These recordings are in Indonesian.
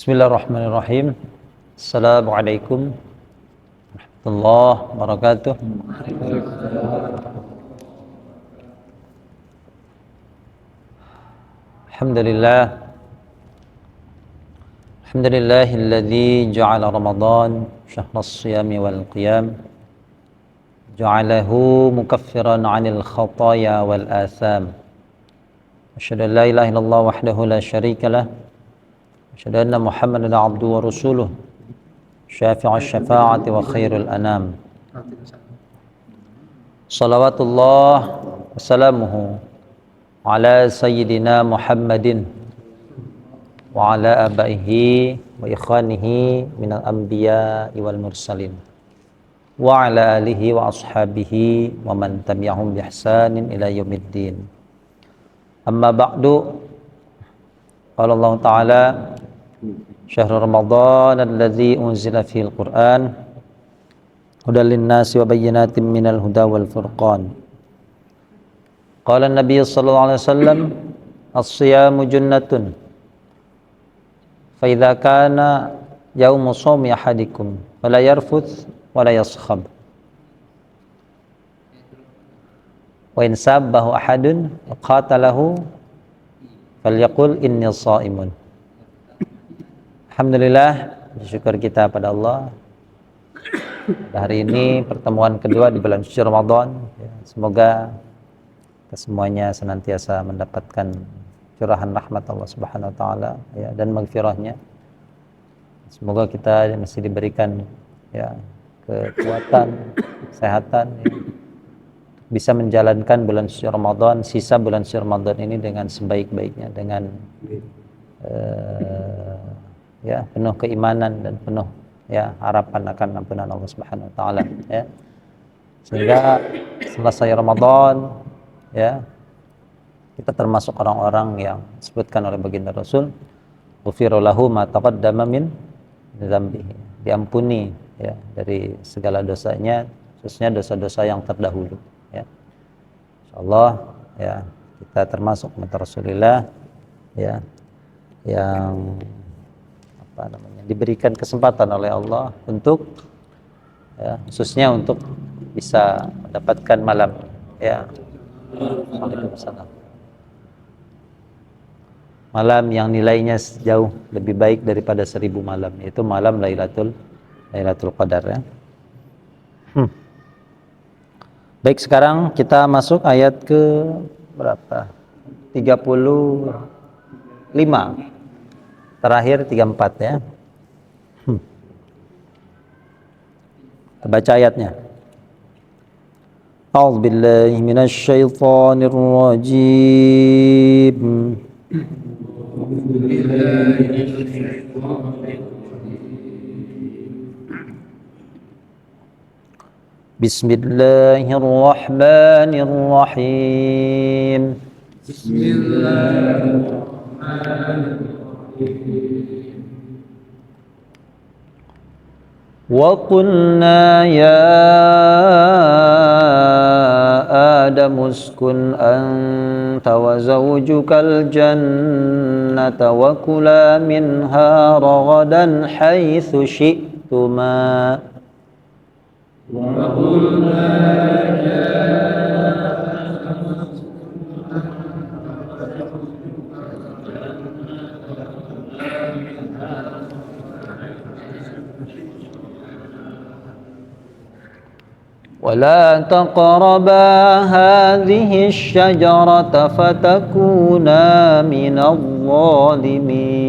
Bismillahirrahmanirrahim. Assalamualaikum warahmatullahi wabarakatuh. Alhamdulillahilladzi ja'ala Ramadan syahras siyami wal qiyam, ja'alahu mukaffiran 'anil khataya wal atham. Asyhadu an la ilaha illallah wahdahu la syarikalah, asyhadu anna Muhammadan 'abduhu wa rasuluh, syafi'us syafa'ati wa khairul anam. Salawatullah wa salamuhu ala sayyidina Muhammadin wa ala abaihi wa ikhwanihi minal anbiya'i wal mursalin wa ala alihi wa ashabihi wa man tabi'ahum bi ihsanin ila yaumiddin. Amma ba'du. Qala Allah Ta'ala syahrul Ramadan alladzi unzila fihil Qur'an hudan lin-nasi wa bayyinatin minal huda wal furqan. Qala an-nabiy sallallahu alaihi wasallam as-siyamu junnatun fa idza kana yaumu shaumi ahadikum fala yarfuth wala yaskhab wa in sabbahu ahadun qatalahu falyaqul inni shaimun. Alhamdulillah, bersyukur kita pada Allah. Hari ini pertemuan kedua di bulan suci Ramadan. Semoga kita semuanya senantiasa mendapatkan curahan rahmat Allah Subhanahu wa taala dan maghfirahnya. Semoga kita masih diberikan kekuatan, kesehatan bisa menjalankan bulan suci Ramadan, sisa bulan suci Ramadan ini dengan sebaik-baiknya, dengan penuh keimanan dan penuh harapan akan ampunan Allah Subhanahu wa taala Sehingga selesai Ramadan kita termasuk orang-orang yang disebutkan oleh baginda Rasul, ghufira lahu ma taqaddama min dzambihi, diampuni dari segala dosanya, khususnya dosa-dosa yang terdahulu. Insyaallah kita termasuk umat Rasulullah yang diberikan kesempatan oleh Allah untuk khususnya untuk bisa mendapatkan malam malam yang nilainya jauh lebih baik daripada 1000 malam, yaitu malam Lailatul Qadar Baik, sekarang kita masuk ayat ke berapa? 35. Terakhir 34 Kita baca ayatnya. A'udzubillahi minasyaitonir rajim. Bismillahirrahmanirrahim. Wa qulna ya Adam uskun anta wa zawjukal jannata wa kula minha ragadan haitsu syi'tuma wa qulna ya ولا تقربا هذه الشجرة فتكونا من الظالمين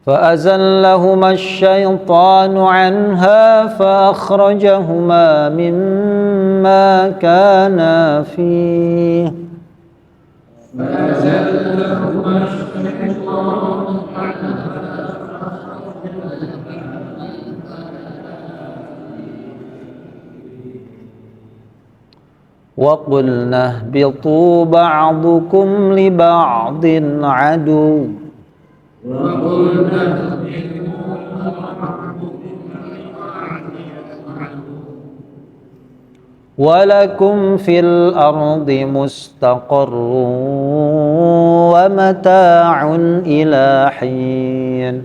فأزلهما الشيطان عنها فأخرجهما مما كانا فيه وقلنا اهبطوا بعضكم لبعض عدو walakum fil ardi mustaqarrun wa mata'un ila hin.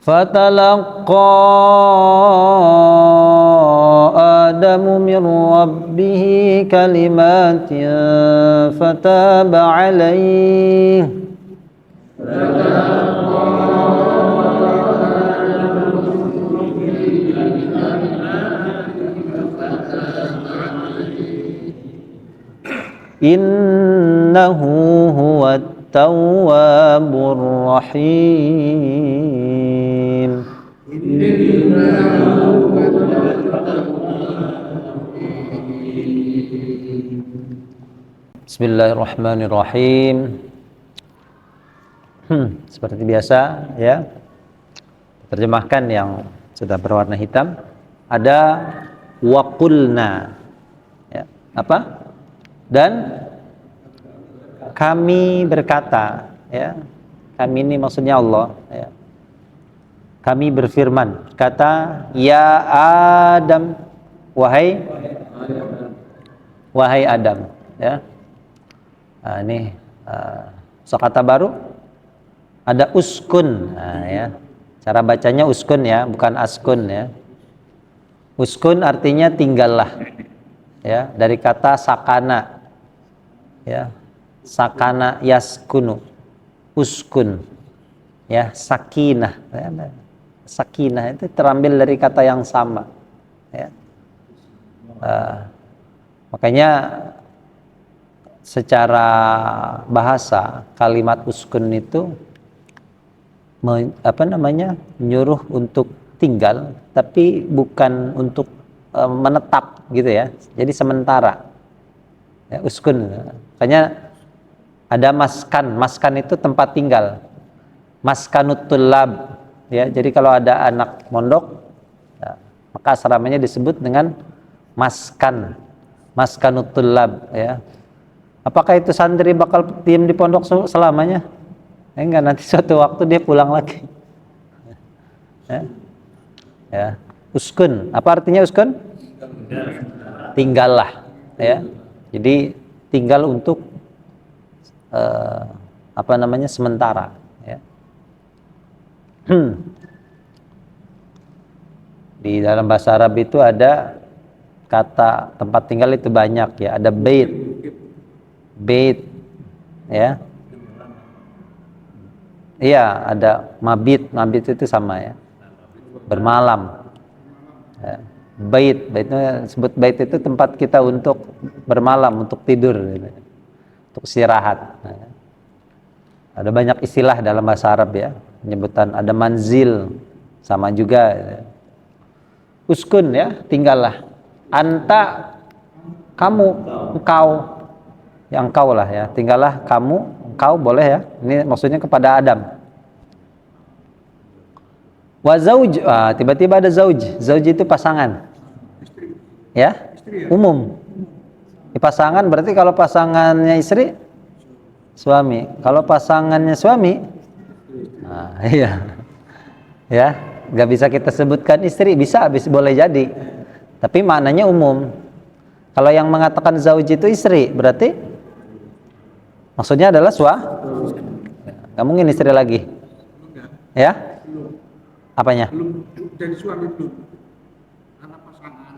Fatalaqqa Adamu min rabbih kalimatin fataba alaihi innahu huwat tawwabur rahim. Bismillahirrahmanirrahim. Seperti biasa ya, terjemahkan yang sudah berwarna hitam. Ada waqulna ya, apa? Dan kami berkata ya, kami ini maksudnya Allah ya. Kami berfirman, kata ya Adam, wahai Adam ya. Nah, ini kosakata baru, ada uskun. Nah, ya. Cara bacanya uskun ya, bukan askun ya. Uskun artinya tinggallah ya, dari kata sakana ya, sakana yaskunu, uskun ya, sakinah ya. Sakinah itu terambil dari kata yang sama ya. Makanya secara bahasa kalimat uskun itu menyuruh untuk tinggal, tapi bukan untuk menetap gitu ya. Jadi sementara ya, uskun. Makanya ada maskan itu tempat tinggal, maskanut tullab ya. Jadi kalau ada anak mondok ya, maka asramanya disebut dengan maskanut tullab ya. Apakah itu santri bakal diam di pondok selamanya? Enggak, nanti suatu waktu dia pulang lagi. Ya. Ya. Uskun, apa artinya uskun? Tinggallah, ya. Jadi tinggal untuk sementara. Ya. Di dalam bahasa Arab itu ada kata tempat tinggal itu banyak ya. Ada bait ya, iya ada mabit itu sama ya, bermalam ya. Baitnya sebut bait itu tempat kita untuk bermalam, untuk tidur gitu. Untuk istirahat. Ada banyak istilah dalam bahasa Arab ya, penyebutan. Ada manzil sama juga ya. Uskun ya, tinggallah. Anta, kamu, engkau ya, engkau lah ya, tinggallah kamu, engkau boleh ya. Ini maksudnya kepada Adam. Wa zauj, tiba-tiba ada zauj. Zauj itu pasangan. Ya, umum. Di pasangan berarti kalau pasangannya istri, suami. Kalau pasangannya suami, iya. Ya, nggak bisa kita sebutkan istri, bisa boleh jadi. Tapi maknanya umum. Kalau yang mengatakan zauj itu istri, berarti maksudnya adalah nggak mungkin istri lagi, ya? Apanya? Belum jadi suami belum, anak pasangan.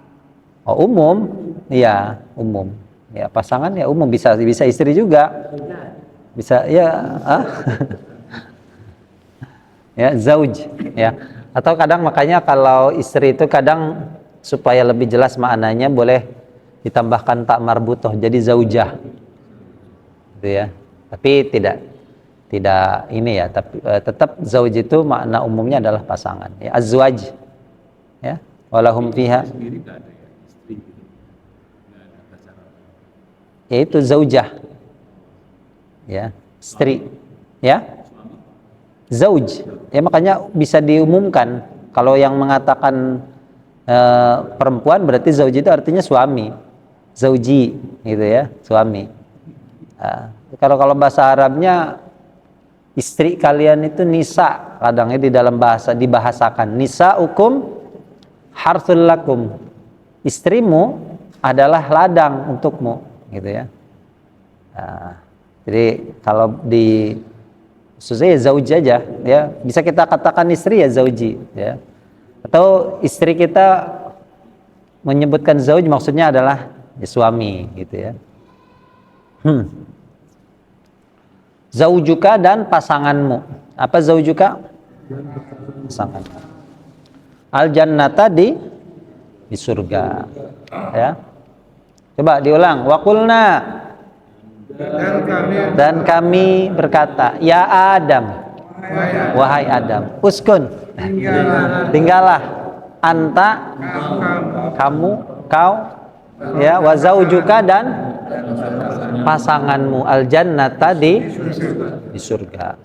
Oh umum, iya umum. Ya pasangan ya umum, bisa istri juga, bisa ya. Ya zauj, ya. Atau kadang makanya kalau istri itu kadang supaya lebih jelas maknanya boleh ditambahkan tak marbutoh, jadi zaujah. Gitu ya. Tapi tidak ini ya, tapi tetap zauj itu makna umumnya adalah pasangan ya, azwaj ya, walahum fiha yaitu zaujah ya, istri ya, zauj ya. Makanya bisa diumumkan kalau yang mengatakan perempuan berarti zauj itu artinya suami, zauji gitu ya, suami. Kalau bahasa Arabnya Istri kalian itu nisa, kadangnya di dalam bahasa dibahasakan nisaukum harthul lakum. Istrimu adalah ladang untukmu, gitu ya. Nah, jadi kalau di khususnya ya zauji aja, ya bisa kita katakan istri ya zauji, ya. Atau istri kita menyebutkan zauj maksudnya adalah ya, suami, gitu ya. Zaujuka dan pasanganmu. Apa zaujuka? Pasangan. Al jannata di surga. Ya. Coba diulang. Waqulna dan kami berkata, ya Adam, wahai Adam, uskun, tinggallah, anta, kamu, kau, ya, wa zaujuka dan pasanganmu al jannata di surga.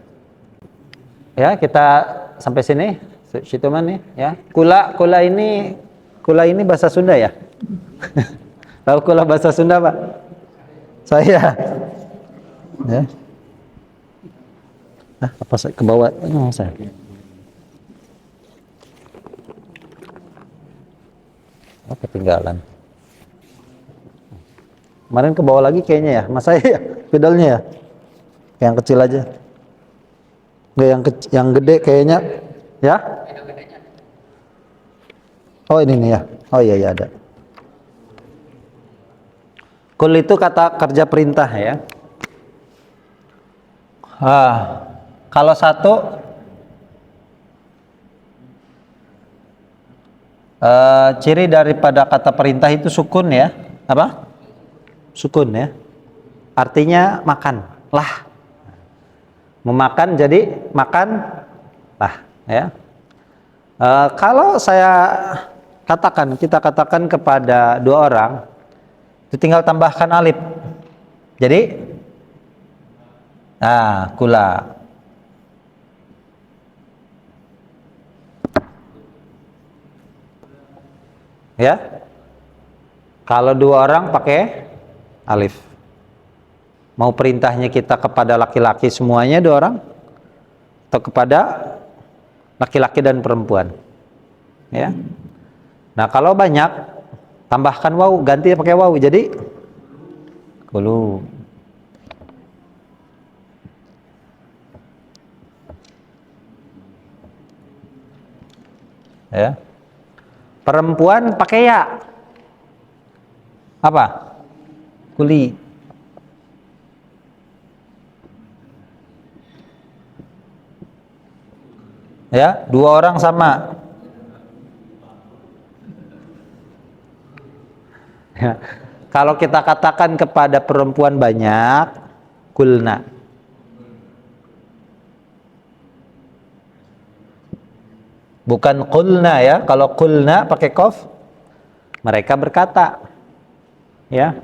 Ya, kita sampai sini. Situ mana nih, ya. Kula ini bahasa Sunda ya. Tahu kula bahasa Sunda, Pak? Saya. Ya. Apa saya ke bawah? Saya. Oh, ketinggalan. Kemarin ke bawah lagi kayaknya ya, mas saya ya, pedalnya ya, yang kecil aja, nggak yang gede kayaknya, ya? Oh ini nih ya, oh iya ada. Kul itu kata kerja perintah ya. Kalau satu, ciri daripada kata perintah itu sukun ya, apa? Sukun ya, artinya makan lah, memakan jadi makan lah ya. Kalau kita katakan kepada dua orang, itu tinggal tambahkan alif, jadi kula. Ya, kalau dua orang pakai alif. Mau perintahnya kita kepada laki-laki semuanya dua orang, atau kepada laki-laki dan perempuan, ya. Nah kalau banyak tambahkan waw, ganti pakai waw, jadi kulu. Ya. Perempuan pakai ya. Apa? Kuli. Ya, dua orang sama. Ya. Kalau kita katakan kepada perempuan banyak, kulna. Bukan kulna ya. Kalau kulna pakai qaf, mereka berkata. Ya.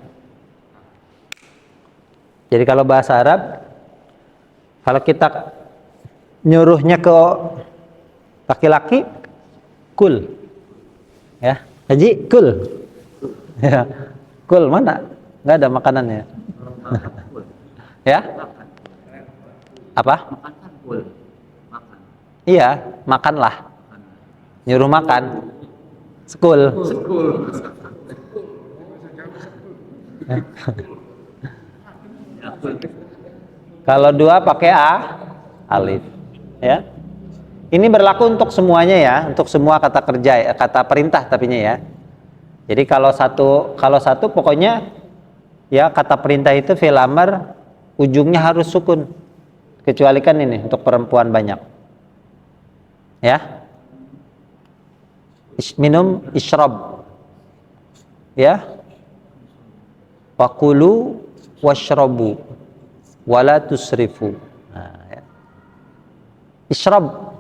Jadi kalau bahasa Arab, kalau kita nyuruhnya ke laki-laki, kul, ya, Haji, kul, ya, kul mana? Nggak ada makanannya, ya, apa? Iya, makanlah, nyuruh makan, sekul. Kalau dua pakai alif, ya. Ini berlaku untuk semuanya ya, untuk semua kata kerja, kata perintah tapinya ya. Jadi kalau satu pokoknya ya kata perintah itu fi'il amr ujungnya harus sukun. Kecuali kan ini untuk perempuan banyak. Ya. Minum isyrab. Ya. Wakulu washrabu wala tusrifu. Nah, ya. Isyrab.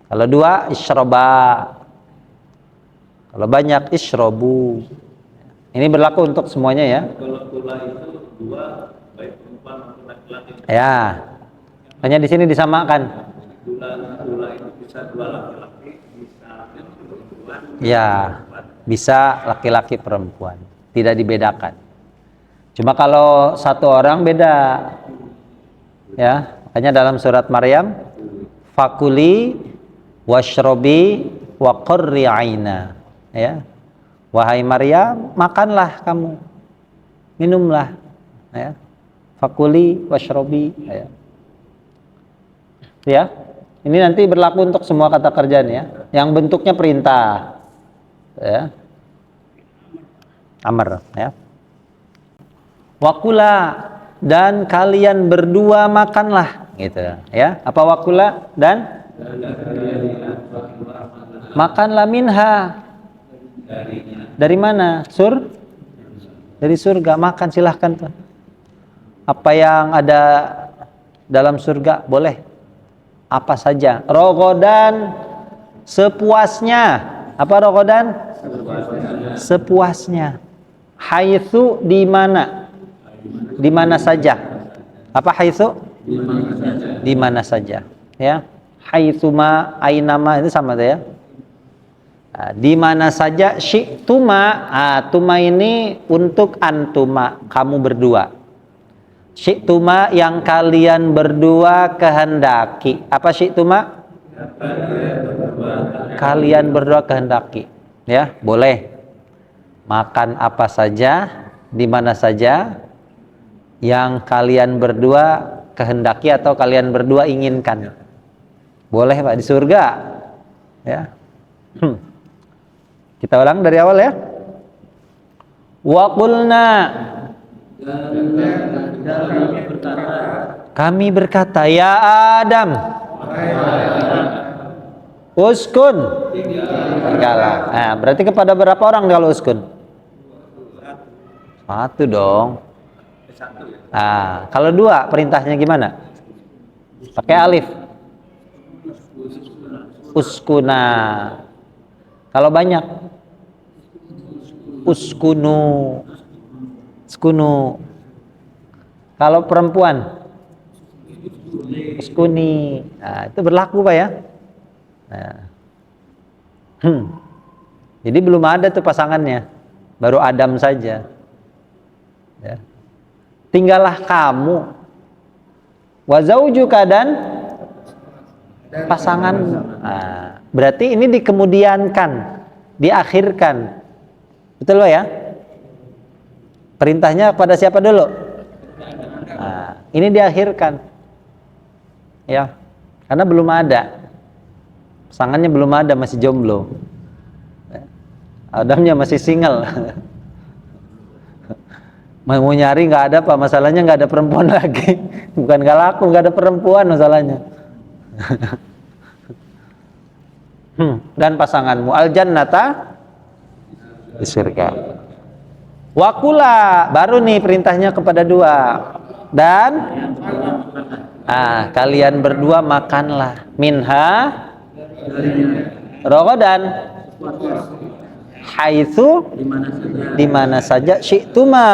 Kalau dua isyraba. Kalau banyak isyrabu. Ini berlaku untuk semuanya ya. Kalau kula itu dua baik perempuan maupun laki-laki. Ya. Hanya di sini disamakan. Kula itu bisa dua laki-laki, bisa perempuan. Ya. Bisa laki-laki perempuan. Tidak dibedakan. Cuma kalau satu orang beda. Ya, Makanya dalam surat Maryam, fakuli washrobi wa qurri aina. Ya. Wahai Maryam, makanlah kamu, minumlah. Ya. Fakuli washrobi. Ya. Ya. Ini nanti berlaku untuk semua kata kerjaan ya. Yang bentuknya perintah. Ya. Amr, ya. Wakula, dan kalian berdua makanlah, gitu ya. Apa wakula dan makanlah minha. Dari mana? Dari surga, makan silahkan tuh. Apa yang ada dalam surga boleh, apa saja. Rogodan, sepuasnya. Apa rogodan? Sepuasnya. Haitsu, di mana? Di mana saja. Apa haitsu? Di mana saja. Ya. Haitsuma, ainama, itu sama tuh ya. Nah, di mana saja. Syi'tuma, tuma ini untuk antuma, kamu berdua. Syi'tuma, yang kalian berdua kehendaki. Apa syi'tuma? Kalian berdua kehendaki. Ya, boleh. Makan apa saja, di mana saja yang kalian berdua kehendaki atau kalian berdua inginkan. Boleh Pak, di surga. Ya. Kita ulang dari awal ya. Wa qulna, kami berkata, ya Adam, uskun, tinggallah. Nah, berarti kepada berapa orang kalau uskun? Satu dong. Nah, kalau dua perintahnya gimana? Pakai alif. Uskuna. Kalau banyak, uskunu. Uskunu. Kalau perempuan, uskuni. Nah, itu berlaku Pak ya. Nah. Jadi belum ada tuh pasangannya, baru Adam saja. Ya. Tinggallah kamu, wa zaujuka, dan pasangan. Nah, berarti ini dikemudiankan, diakhirkan. Betul Pak ya? Perintahnya pada siapa dulu? Nah, ini diakhirkan. Ya. Karena belum ada. Pasangannya belum ada, masih jomblo. Adamnya masih single. Mau nyari nggak ada Pak, masalahnya nggak ada perempuan lagi. Bukan nggak laku, nggak ada perempuan masalahnya. Dan pasanganmu al-jannata, di surga. Wakula, baru nih perintahnya kepada dua. Dan kalian berdua makanlah minha, rogodan, haitsu, di mana saja, syi'tuma,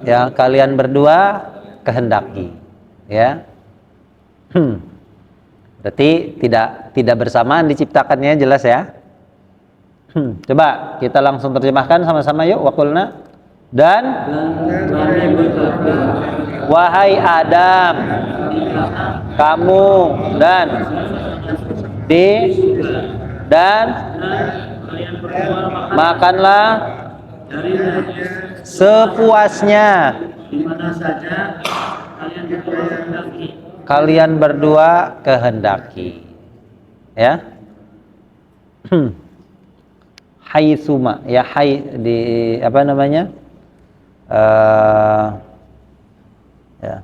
ya kalian berdua kehendaki. Ya. Berarti tidak bersamaan diciptakannya, jelas ya. Coba kita langsung terjemahkan sama-sama yuk. Waqulna, dan wahai Adam, kamu dan makanlah sepuasnya, kalian berdua kehendaki. Ya. Haitsuma, ya di apa namanya? Ya.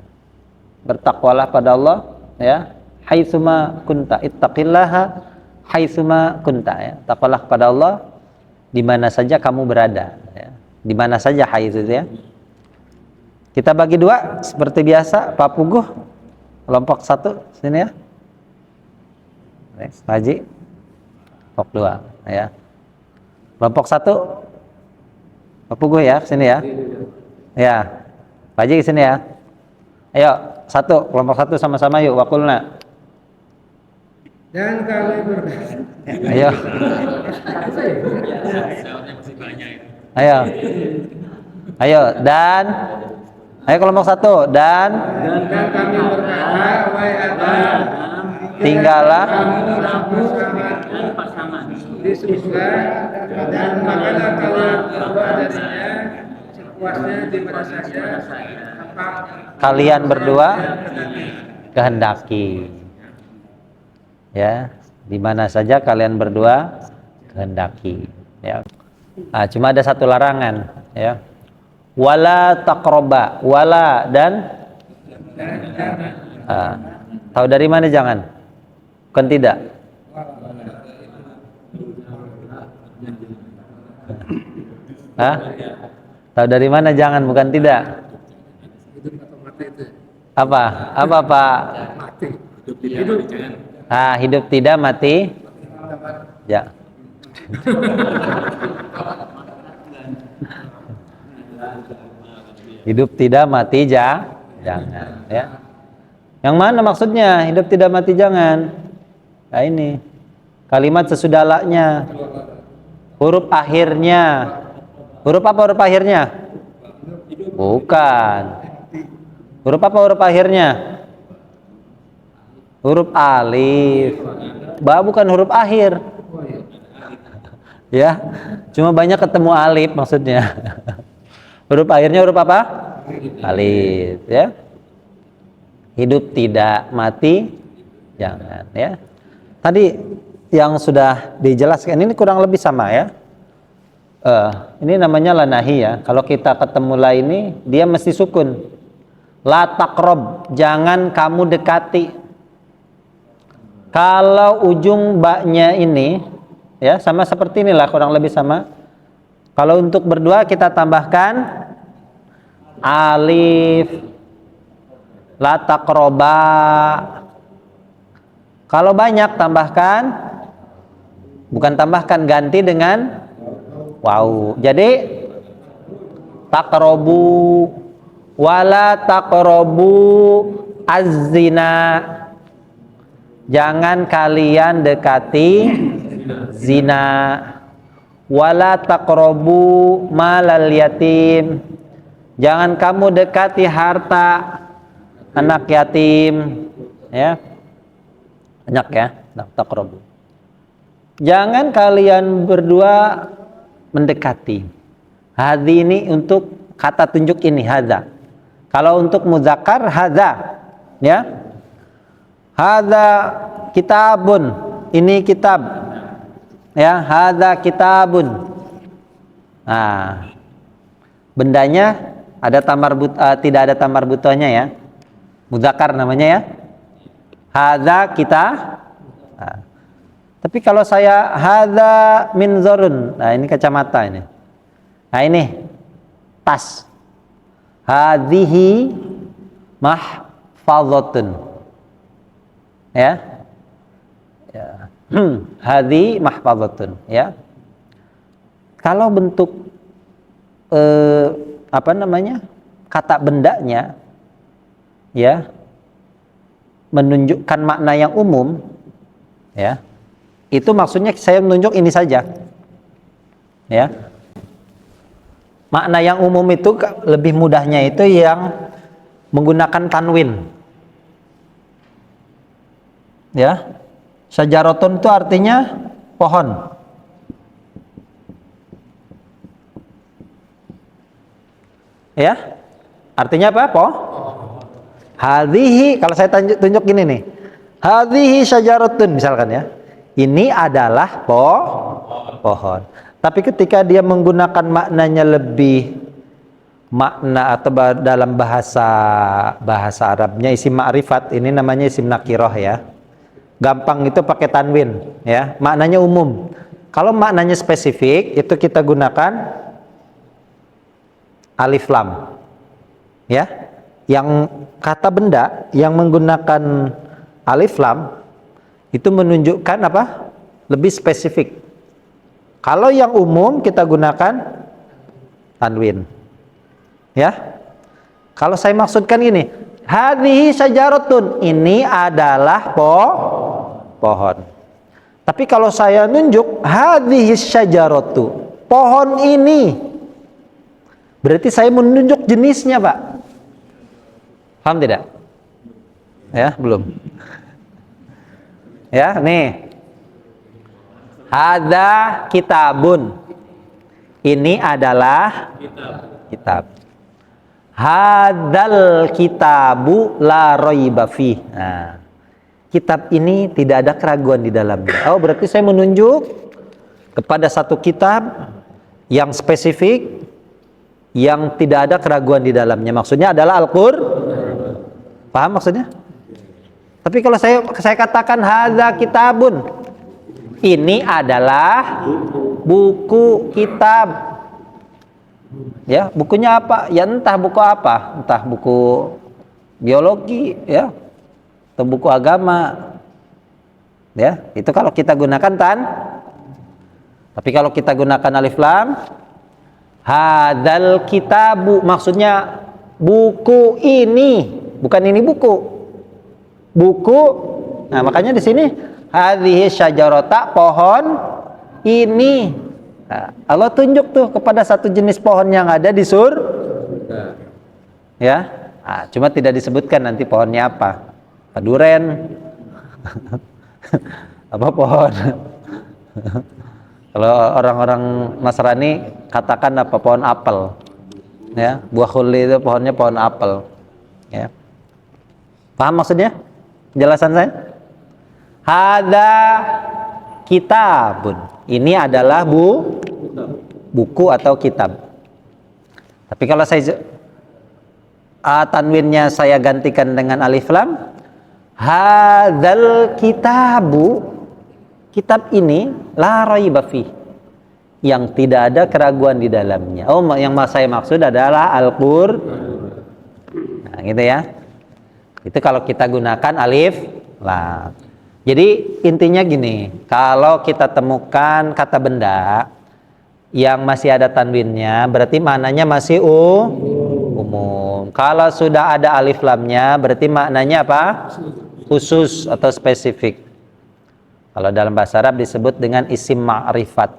Bertakwalah pada Allah, ya. Haitsuma kunta, ittaqillaha haitsuma kunta, ya. Takwalah kepada Allah di mana saja kamu berada, ya. Di mana saja haitsu, ya. Kita bagi dua seperti biasa, Pak Puguh. Kelompok satu sini ya. Pak Haji. Kelompok dua, ya. Kelompok satu, Pak Puguh ya, sini ya. Ya, Pak Haji sini ya. Ayo, satu, kelompok satu sama-sama yuk. Waqulna. Dan kami berkata. Ayo. Ayo. Ayo, dan Ayo kelompok 1. Dan Dan kami berkata, wahai Adam, tinggallah kamu dan pasangan di surga dan makanlah kalian berdua darinya sepuasnya di mana saja apa kalian berdua kehendaki. Ya, di mana saja kalian berdua kehendaki. Ya. Ah, cuma ada satu larangan. Ya. Wala taqroba. Wala dan tahu dari mana jangan? Bukan tidak. Hah? Tahu dari mana jangan? Bukan tidak. hidup atau mati itu Apa? Apa Pak? mati Hidup tidak mati. Ya. Hidup tidak mati jangan. Ya. Yang mana maksudnya? Hidup tidak mati jangan. Nah ini kalimat sesudah la-nya. Huruf akhirnya. Huruf apa huruf akhirnya? Bukan. Huruf apa huruf akhirnya? Huruf alif. Bukan huruf akhir. Ya, cuma banyak ketemu alif maksudnya. Huruf akhirnya huruf apa? Alif, ya. Hidup tidak mati jangan, ya. Tadi yang sudah dijelaskan ini kurang lebih sama ya. Ini namanya la nahi ya. Kalau kita ketemu la ini dia mesti sukun. La taqrob, jangan kamu dekati. Kalau ujung baknya ini ya sama seperti inilah kurang lebih sama. Kalau untuk berdua kita tambahkan alif, la taqroba. Kalau banyak tambahkan, bukan tambahkan, ganti dengan waw. Jadi taqrobu, wala taqrobu az-zina. Jangan kalian dekati zina. Wala taqrobu malal yatim. Jangan kamu dekati harta anak yatim, ya. Banyak ya, taqrobu. Jangan kalian berdua mendekati. Hadhi ini untuk kata tunjuk ini, hadza. Kalau untuk muzakkar hadza, ya. Hadza kitabun, ini kitab. Ya, hadza kitabun. Nah, bendanya ada tidak ada tamar butohnya ya. Muzakkar namanya ya. Hadza kita. Nah, tapi kalau saya hadza minzarun. Nah, ini kacamata ini. Nah, ini tas. Hadhihi mahfazatun. Ya. Ya. Hadhi mahfazatun, ya. Kalau bentuk apa namanya? Kata bendanya ya menunjukkan makna yang umum, ya. Itu maksudnya saya menunjuk ini saja. Ya. Makna yang umum itu lebih mudahnya itu yang menggunakan tanwin. Ya. Syajaratun itu artinya pohon. Ya. Artinya apa? Hadhihi, kalau saya tunjuk gini nih. Hadhihi syajaratun misalkan ya. Ini adalah pohon. Tapi ketika dia menggunakan maknanya lebih makna atau dalam bahasa Arabnya isim ma'rifat, ini namanya isim nakirah ya. Gampang itu pakai tanwin ya, maknanya umum. Kalau maknanya spesifik itu kita gunakan alif lam. Ya. Yang kata benda yang menggunakan alif lam itu menunjukkan apa? Lebih spesifik. Kalau yang umum kita gunakan tanwin. Ya. Kalau saya maksudkan ini, hadhihi syajaratun, ini adalah pohon. Tapi kalau saya nunjuk hadhihi syajaratu, pohon ini, berarti saya menunjuk jenisnya, Pak. Paham tidak? Ya, belum. Ya, nih. Hadza kitabun. Ini adalah kitab. Hadzal kitabu la raiba fih. Nah, kitab ini tidak ada keraguan di dalamnya. Oh, berarti saya menunjuk kepada satu kitab yang spesifik yang tidak ada keraguan di dalamnya. Maksudnya adalah Al-Qur'an. Paham maksudnya? Tapi kalau saya katakan hadza kitabun, ini adalah buku kitab. Ya, bukunya apa? Ya entah buku apa, entah buku biologi, ya, atau buku agama. Ya, itu kalau kita gunakan tan. Tapi kalau kita gunakan alif lam, hadzal kitabu, maksudnya buku ini, bukan ini buku. Buku. Nah, makanya di sini hadhihi syajarata, pohon ini. Nah, Allah tunjuk tuh kepada satu jenis pohon yang ada di ya. Nah, cuma tidak disebutkan nanti pohonnya apa. Duren. Apa pohon? Kalau orang-orang Nasrani katakan apa, pohon apel. Ya, buah khulli itu pohonnya pohon apel. Ya. Paham maksudnya? Penjelasan saya? Hadza kitabun. Ini adalah buku atau kitab. Tapi kalau saya tanwinnya saya gantikan dengan alif lam, hadzal kitabu, kitab ini la raiba fih, yang tidak ada keraguan di dalamnya. Oh, yang saya maksud adalah Al-Qur'an. Nah, gitu ya. Itu kalau kita gunakan alif lam. Jadi intinya gini, kalau kita temukan kata benda yang masih ada tanwinnya, berarti maknanya masih umum. Kalau sudah ada alif lamnya, berarti maknanya apa? Khusus atau spesifik. Kalau dalam bahasa Arab disebut dengan isim ma'rifat.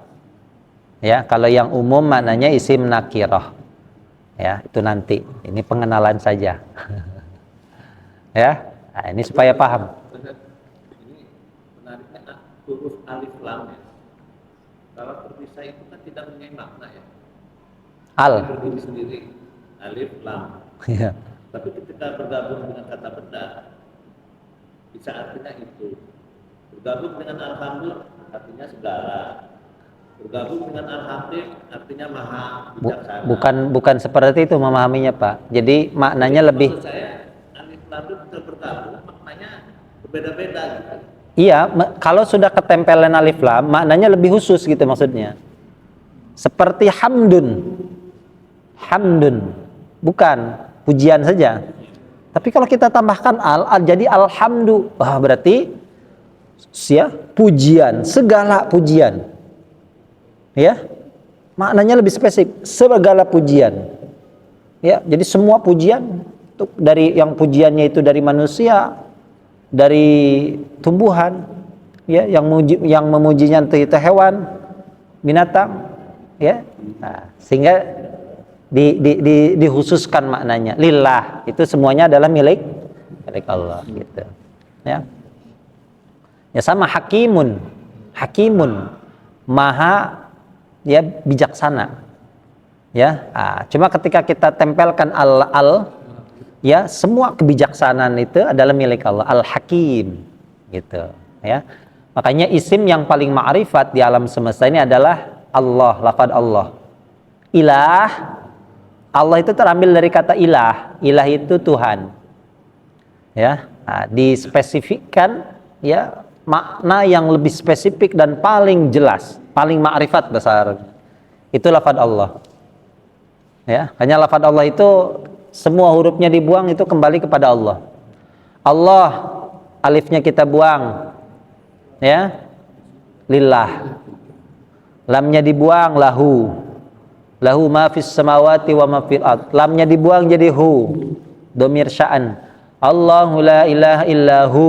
Ya, kalau yang umum maknanya isim nakirah. Ya, itu nanti. Ini pengenalan saja. Ya, nah, ini supaya paham. Huruf alif lam ya. Kalau terpisah itu kan tidak punya makna ya. Al. Berdiri sendiri. Alif lam. Ya. Tapi ketika bergabung dengan kata benda, bisa artinya itu. Bergabung dengan alhamdulillah artinya segala. Bergabung dengan alhamdulillah artinya maha bijaksana. Bukan seperti itu memahaminya, Pak. Jadi maknanya lebih. Maksud saya alif lam itu bergabung maknanya berbeda-beda gitu. Iya, kalau sudah ketempelan alif lam, maknanya lebih khusus gitu maksudnya. Seperti hamdun. Hamdun. Bukan pujian saja. Tapi kalau kita tambahkan al jadi alhamdu. Wah, berarti ya, pujian, segala pujian. Ya. Maknanya lebih spesifik, segala pujian. Ya, jadi semua pujian dari yang pujiannya itu dari manusia, dari tumbuhan, ya, yang memujinya itu hewan, binatang, ya. Nah, sehingga dikhususkan maknanya. Lillah, itu semuanya adalah milik Allah gitu. Ya. Ya sama hakimun. Hakimun, maha ya bijaksana. Ya. Nah, cuma ketika kita tempelkan al ya, semua kebijaksanaan itu adalah milik Allah, Al-Hakim, gitu, ya. Makanya isim yang paling ma'rifat di alam semesta ini adalah Allah, lafaz Allah. Ilah, Allah itu terambil dari kata ilah. Ilah itu Tuhan. Ya, nah, dispesifikkan ya makna yang lebih spesifik dan paling jelas, paling ma'rifat bahasa Arab. Itu lafaz Allah. Ya, hanya lafaz Allah itu semua hurufnya dibuang itu kembali kepada Allah. Allah, alifnya kita buang, ya, lillah. Lamnya dibuang, lahu. Lahu ma fis samawati wa ma fil ard. Lamnya dibuang jadi hu, domir sya'an. Allahu la ilaha illahu.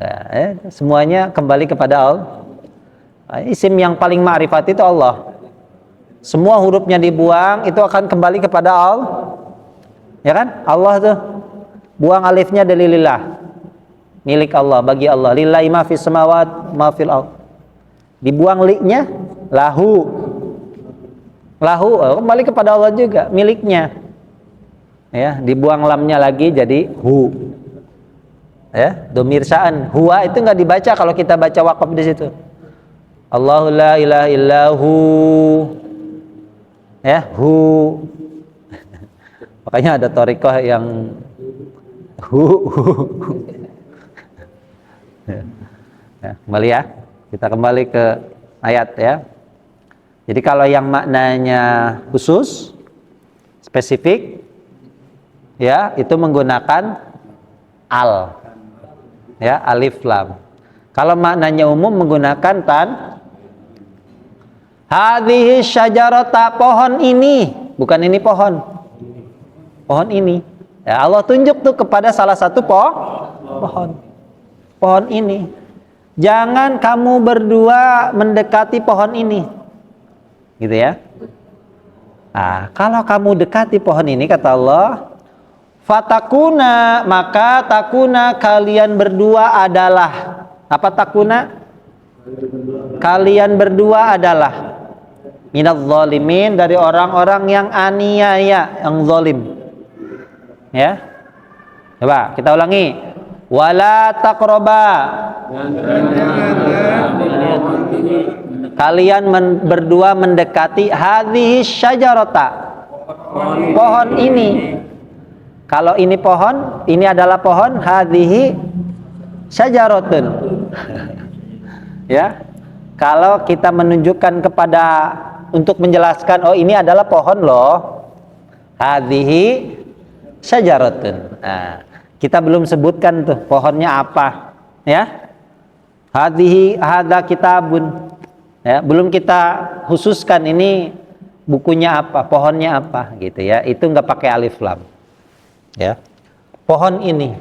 Nah, semuanya kembali kepada Allah. Isim yang paling ma'rifat itu Allah. Semua hurufnya dibuang itu akan kembali kepada Allah. Ya kan? Allah tuh buang alifnya dari lillah. Milik Allah, bagi Allah. Lillahi ma fis samawat ma fil ard. Dibuang li-nya, lahu. Lahu kembali kepada Allah juga, miliknya. Ya, dibuang lamnya lagi jadi hu. Ya, domir sya'an. Huwa itu nggak dibaca kalau kita baca waqaf di situ. Allahu la ilaha illahu. Ya, hu. Makanya ada thariqah yang hu. Ya, kembali ya. Kita kembali ke ayat ya. Jadi kalau yang maknanya khusus, spesifik, ya itu menggunakan al, ya alif lam. Kalau maknanya umum menggunakan tan. Hadhihi syajarata, pohon ini, bukan ini pohon. Pohon ini. Ya, Allah tunjuk tuh kepada salah satu pohon. Pohon ini. Jangan kamu berdua mendekati pohon ini. Gitu ya. Nah, kalau kamu dekati pohon ini kata Allah, fatakuna, maka takuna kalian berdua adalah apa takuna? Kalian berdua adalah minadz zalimin, dari orang-orang yang aniaya, yang zalim. Ya. Coba kita ulangi. Wala taqraba, kalian berdua mendekati hadhihi syajarata, pohon ini. Kalau ini pohon, ini adalah pohon, hadhihi syajaratun. Ya. Kalau kita menunjukkan kepada untuk menjelaskan, oh ini adalah pohon loh, hadhihi syajaratun. Nah, kita belum sebutkan tuh pohonnya apa, ya. Hadhihi hadza kitabun. Ya, belum kita khususkan ini bukunya apa, pohonnya apa gitu ya. Itu nggak pakai alif lam. Ya. Pohon ini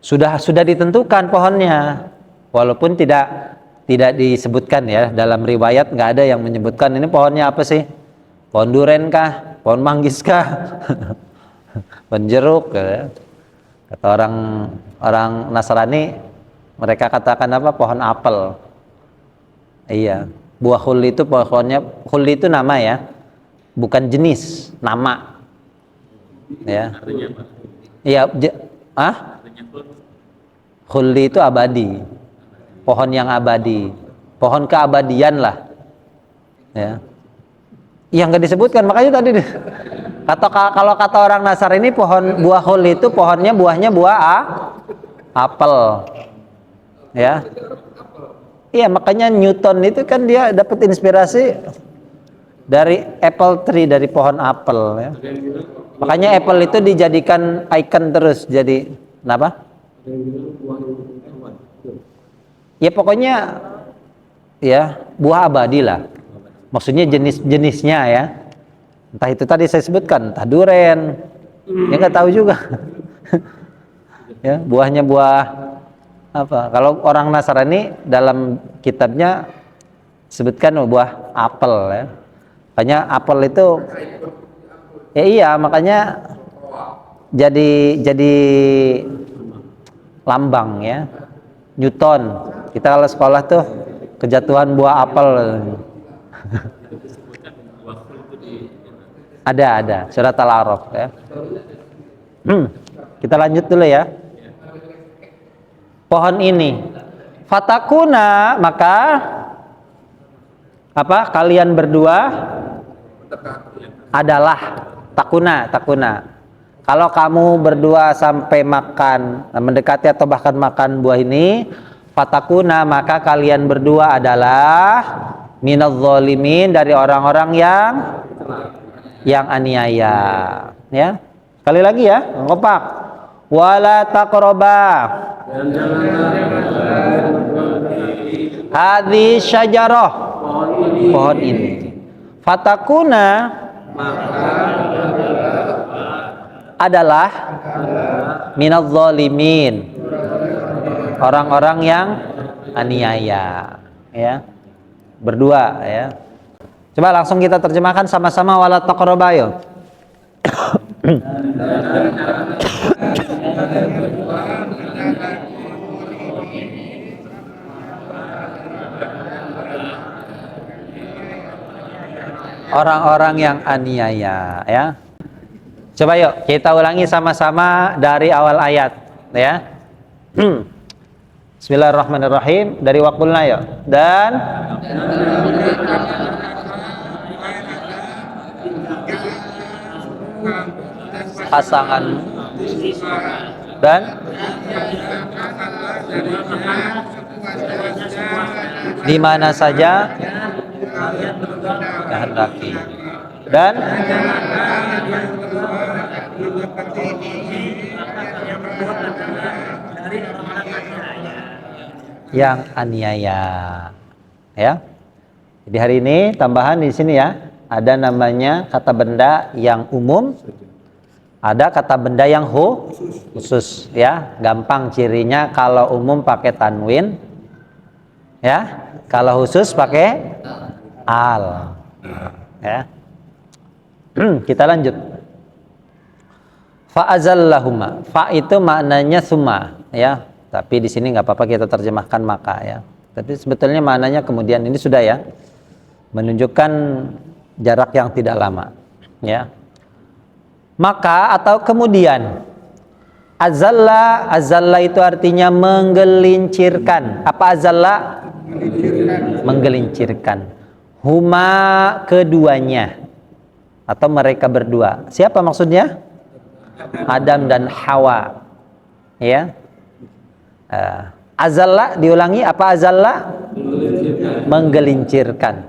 sudah ditentukan pohonnya. Walaupun tidak disebutkan ya, dalam riwayat nggak ada yang menyebutkan ini pohonnya apa sih? Pohon duren kah? Pohon manggis kah? Pohon jeruk ya. Kata orang Nasrani, mereka katakan apa? Pohon apel. Iya, buah khuldi itu pohonnya, khuldi itu nama ya, bukan jenis, nama. Ya. Iya, khuldi itu abadi. Pohon yang abadi. Pohon keabadian lah. Ya. Yang nggak disebutkan, makanya tadi kalau kata orang Nasrani, pohon buah khuldi itu buahnya buah apel. Ya. Iya, makanya Newton itu kan dia dapat inspirasi dari apple tree, dari pohon apel ya. Makanya apple itu dijadikan icon terus, jadi kenapa? Ya pokoknya ya buah abadi lah. Maksudnya jenis-jenisnya ya. Entah itu tadi saya sebutkan, entah duren. Ya nggak tahu juga. Ya, buahnya buah apa? Kalau orang Nasrani dalam kitabnya sebutkan buah apel ya. Makanya apel itu ya iya, makanya jadi lambang ya. Newton. Kita kalau sekolah tuh kejatuhan buah apel. Ada surat Al-A'raf ya. Kita lanjut dulu ya. Pohon ini fatakuna, maka apa? Kalian berdua adalah takuna. Kalau kamu berdua sampai makan, mendekati atau bahkan makan buah ini, fatakuna, maka kalian berdua adalah minadz zalimin, dari orang-orang yang aniaya. Ya. Sekali lagi ya, kompak. Wala taqraba hadhihi syajarah, pohon ini. Fatakuna adalah minadz zalimin, orang-orang yang aniaya ya. Berdua ya. Coba langsung kita terjemahkan sama-sama, wala taqraba yuk. Orang-orang yang aniaya, ya. Coba yuk kita ulangi sama-sama dari awal ayat, ya. Bismillahirrahmanirrahim, dari waqulna yuk. Dan pasangan dan di mana saja kehendaki dan yang aniaya, ya. Jadi hari ini tambahan di sini ya, ada namanya kata benda yang umum, ada kata benda yang khusus, ya. Gampang cirinya, kalau umum pakai tanwin, ya. Kalau khusus pakai al, ya. Kita lanjut. Fa'azallahuma. Fa itu maknanya summa, ya. Tapi di sini nggak apa-apa kita terjemahkan maka, ya. Tapi sebetulnya maknanya kemudian, ini sudah ya, menunjukkan jarak yang tidak lama, ya. Maka atau kemudian. Azalla, azalla itu artinya menggelincirkan. Apa azalla? Menggelincirkan. Huma, keduanya, atau mereka berdua. Siapa maksudnya? Adam dan Hawa, ya. Azalla diulangi, apa azalla? Menggelincirkan,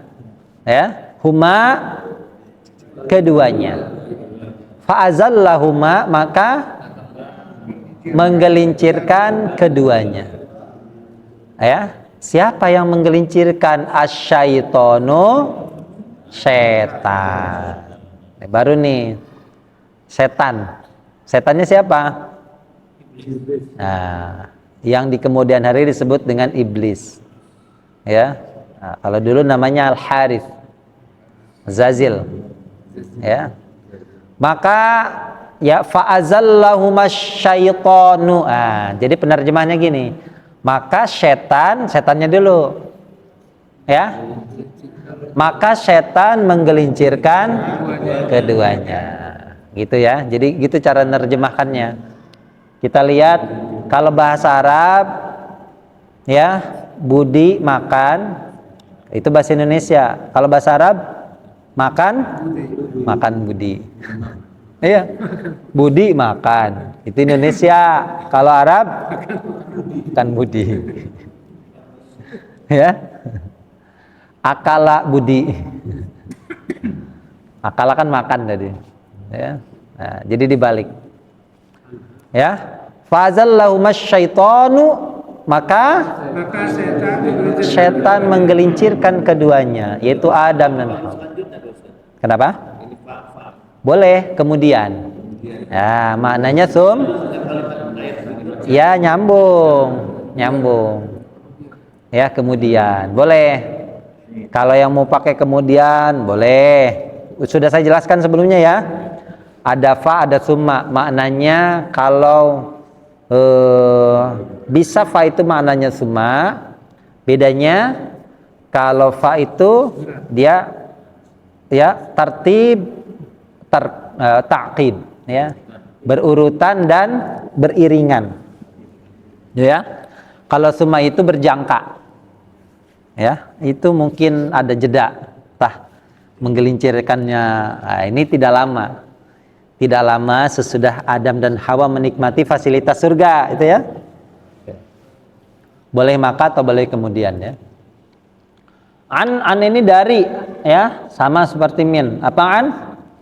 ya. Huma, keduanya. Fa'azallahuma, maka menggelincirkan keduanya, ya. Siapa yang menggelincirkan? Asyaitonu, setan. Baru nih, setan. Setannya siapa? Nah, yang di kemudian hari disebut dengan iblis, ya. Nah, kalau dulu namanya Al-Harith Zazil, ya. Maka ya fa'azallahuma syaitanu. Jadi penerjemahnya gini, maka setannya dulu, ya. Maka setan menggelincirkan keduanya, gitu ya. Jadi gitu cara menerjemahkannya. Kita lihat kalau bahasa Arab, ya, budi makan, itu bahasa Indonesia. Kalau bahasa Arab, makan budi. Iya, budi makan, itu Indonesia. Kalau Arab, makan budi. Ya, akala budi. Akala kan makan tadi, ya. Nah, jadi dibalik, ya. Fazallahuma syaitanu, maka setan menggelincirkan keduanya, yaitu Adam dan Hawa. Kenapa? Boleh kemudian. Ya, maknanya ya, nyambung. Ya, kemudian. Boleh. Kalau yang mau pakai kemudian, boleh. Sudah saya jelaskan sebelumnya ya. Ada fa, ada summa. Maknanya kalau bisa fa itu maknanya summa. Bedanya kalau fa itu dia ya tertib, ta'qib, ya, berurutan dan beriringan, ya. Kalau summa itu berjangka, ya, itu mungkin ada jeda, menggelincirkannya. Nah, ini tidak lama sesudah Adam dan Hawa menikmati fasilitas surga, itu ya. Boleh maka atau boleh kemudian, ya. An ini dari, ya, sama seperti min. Apa an?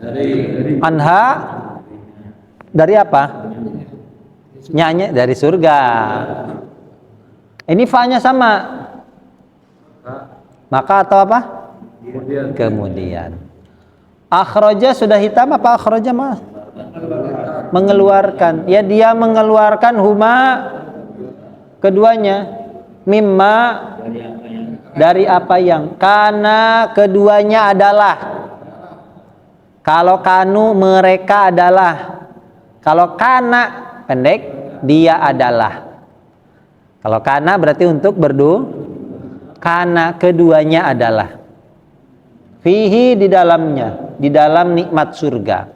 Dari. Anha dari apa? Nyanyi dari surga. Ini fa-nya sama. Maka atau apa? Kemudian. Akhraja sudah hitam apa akhraja mas? Mengeluarkan. Ya, dia mengeluarkan huma, keduanya, mimma, dari apa yang, karena keduanya adalah, Kalau kanu mereka adalah. Kalau kana pendek, dia adalah. Kalau kana berarti untuk kana keduanya adalah. Fihi di dalamnya, di dalam nikmat surga.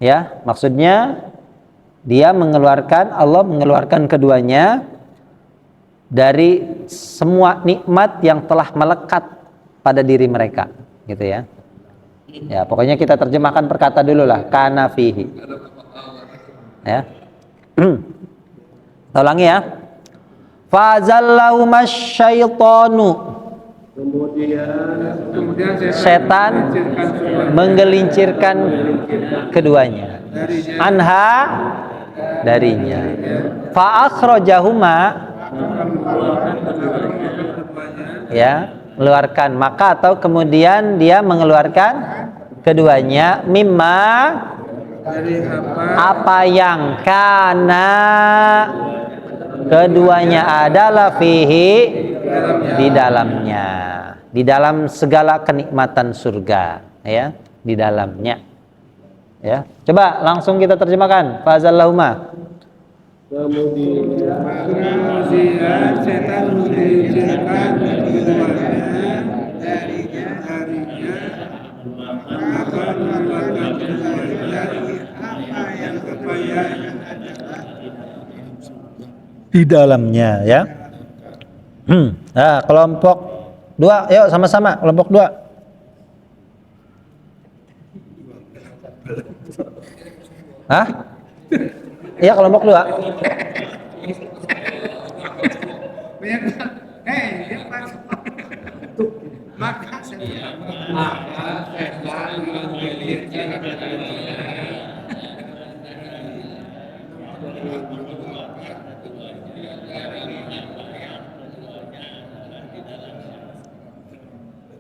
Ya, maksudnya Allah mengeluarkan keduanya dari semua nikmat yang telah melekat pada diri mereka, gitu ya. Ya, pokoknya kita terjemahkan perkata dulu lah, kana fihi. Ya. Ulangi ya. Fazallahuma syaitanu. Kemudian Setan menggelincirkan keduanya. Anha darinya. Fa akhrajahuma, ya, mengeluarkan, maka atau kemudian dia mengeluarkan keduanya mimma, dari apa yang kana keduanya adalah fihi di dalamnya, di dalam segala kenikmatan surga, ya, di dalamnya. Ya, coba langsung kita terjemahkan. Fazallahuma. kemudian setan menggelincirkan keduanya darinya maka mengeluarkan keduanya dari apa yang Di dalamnya, ya. Nah, kelompok 2, yuk sama-sama kelompok 2. Hah? Iya, kelompok 2. maka setan menggelincirkan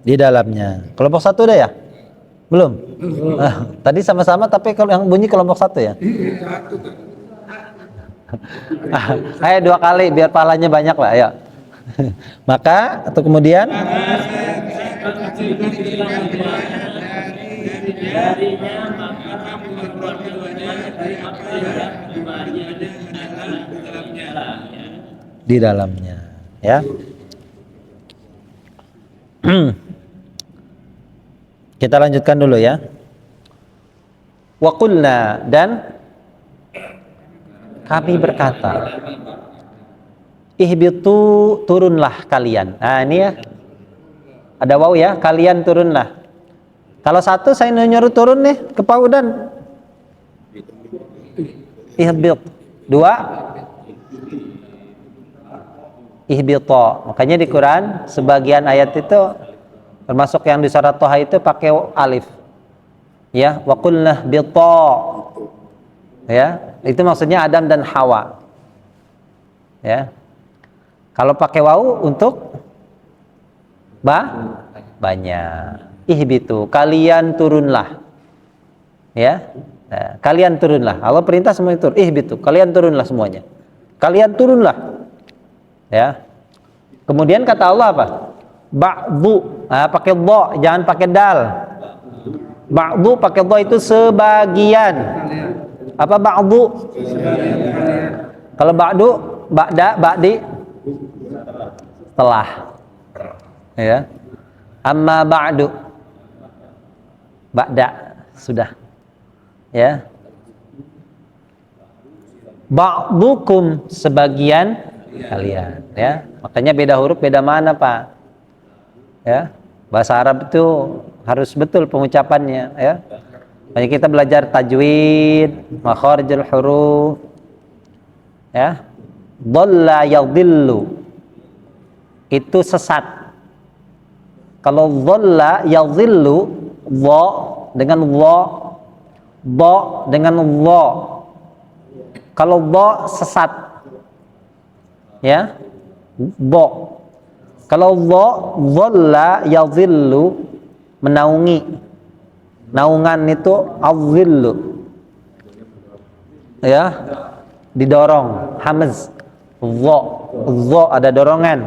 Di dalamnya. Kelompok 1 udah ya? Belum? Tadi sama-sama tapi kalau yang bunyi kelompok 1 ya? Ayo 2 kali biar pahalanya banyak lah, ayo. Maka atau kemudian di dalamnya, ya. Kita lanjutkan dulu ya. Wa qulna, dan kami berkata, ihbitu, turunlah kalian. Nah, ini ya. Ada waw ya, kalian turunlah. Kalau 1 saya nyuruh turun nih ke Paudan. Ihbit. 2 ihbito. Makanya di Quran sebagian ayat itu termasuk yang di surat Toha itu pakai alif. Ya, wa qulna bito. Ya, itu maksudnya Adam dan Hawa. Ya. Kalau pakai waw untuk banyak. Ihbitu, kalian turunlah. Ya. Nah, kalian turunlah. Allah perintah semua itu. Ihbitu, kalian turunlah semuanya. Kalian turunlah. Ya. Kemudian kata Allah apa? Ba'du. Nah, pakai dha, jangan pakai dal. Ba'du pakai dha itu sebagian. Apa ba'du? Kalau ba'du, ba'da, ba'di setelah. Ya. Amma ba'du. Ba'da sudah. Ya. Ba'dukum sebagian kalian, ya. Makanya beda huruf, beda mana, Pak. Ya. Bahasa Arab itu harus betul pengucapannya, ya. Makanya kita belajar tajwid, makharijul huruf. Ya. Dhalla yadhillu. Itu sesat. Kalau dhalla yadhillu, dha dengan dha, dha dengan dha. Kalau dha sesat. Ya. Dha. Kalau dha, dhalla yadhillu, menaungi. Naungan itu adhillu. Ya. Didorong, hamz. Dha. Dha ada dorongan.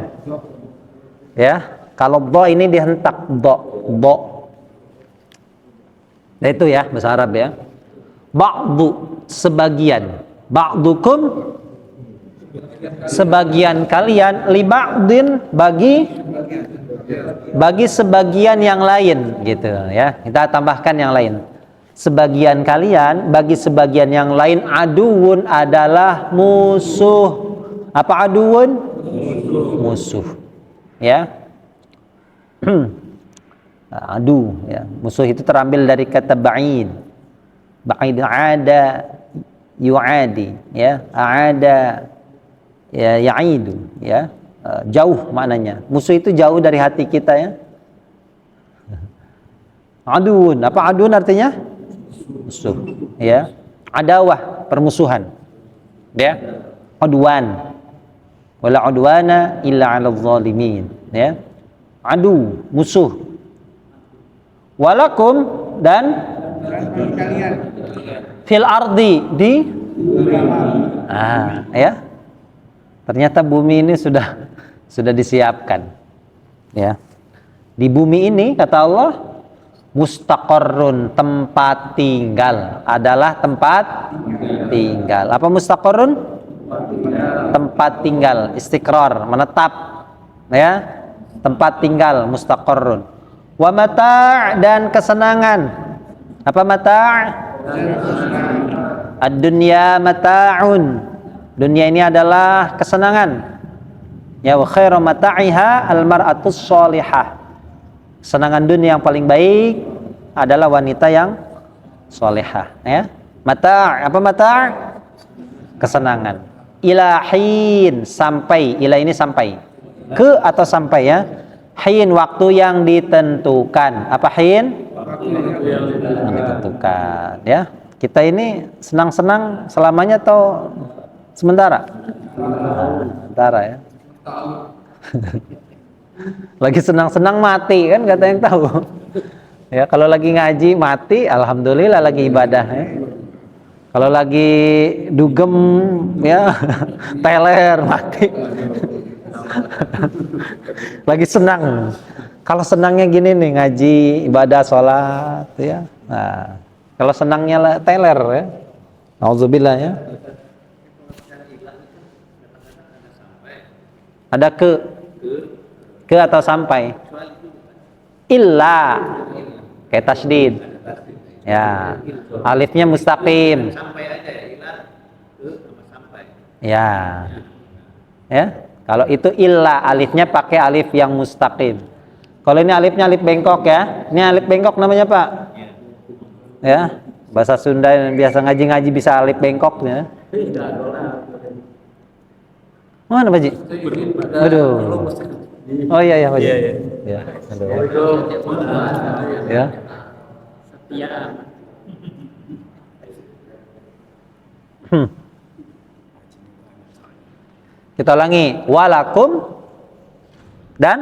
Ya. Kalau dha ini dihentak, dha, dha. Nah, itu ya bahasa Arab ya. Ba'du, sebagian. Ba'dukum, sebagian kalian, li ba'din, bagi sebagian yang lain gitu ya. Kita tambahkan yang lain. Sebagian kalian bagi sebagian yang lain, aduun adalah musuh. Apa aduun? Musuh. Ya. Adu ya. Musuh itu terambil dari kata ba'id. Ba'id ada yu'adi ya. Ada ya ya'idu ya. Jauh maknanya. Musuh itu jauh dari hati kita ya. Aduun. Apa aduun artinya? Musuh ya. Adawah, permusuhan. Ya. Udwan. Wala udwana illa 'alal zalimin ya. Adu, musuh. Walakum, dan kalian fil ardi, di ya. Ternyata bumi ini sudah disiapkan ya. Di bumi ini kata Allah, mustaqarrun, tempat tinggal, adalah tempat tinggal. Apa mustaqarrun? Tempat tinggal, istiqrar, menetap ya. Tempat tinggal, mustaqarrun. Wa mata' dan kesenangan. Apa mata'? Ad-dunya mata'un. Dunia ini adalah kesenangan. Ya, wa khairu mata'iha al-mar'atus sholihah. Kesenangan dunia yang paling baik adalah wanita yang sholihah ya. Mata', apa mata'? Kesenangan. Ilahin, sampai. Ila ini sampai. Ke atau sampai ya. Hin, waktu yang ditentukan. Apa hin? Yang ditentukan ya. Kita ini senang-senang selamanya atau sementara? Sementara ya. Lagi senang-senang mati kan, kata yang tahu. Ya, kalau lagi ngaji mati, alhamdulillah lagi ibadah ya. Kalau lagi dugem ya, teler mati. Lagi senang. Kalau senangnya gini nih, ngaji, ibadah, sholat ya. Nah, kalau senangnya teler ya. Auzubillah ya. Ada ke atau sampai? Illa, kayak tasdid. Ya, alifnya mustaqim. Sampai aja ya, ila ke sama sampai. Ya. Ya. Kalau itu illa, alifnya pakai alif yang mustaqim. Kalau ini alifnya alif bengkok ya. Ini alif bengkok namanya, Pak. Ya. Bahasa Sunda yang biasa ngaji-ngaji bisa alif bengkok ya. Mana, Pak Ji? Waduh. Oh iya ya, Pak Ji. Ya. Aduh. Ya. Kita ulangi, walakum, dan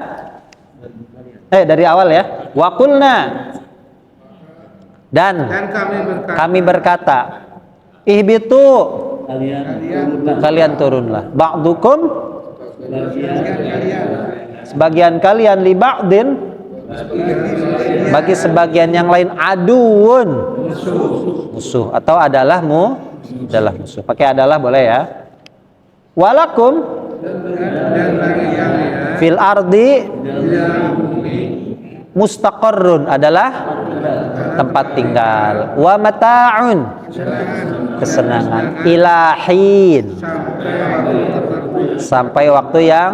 dari awal ya. Waqulna, dan kami berkata, ihbitu, kalian turunlah. Ba'dukum, sebagian kalian, li ba'din, bagi sebagian yang lain, aduun, musuh, atau adalah musuh. Pakai adalah boleh ya. Walakum fil ardi mustaqarrun, adalah tempat tinggal. Wa mata'un, kesenangan. Ilahin, sampai waktu yang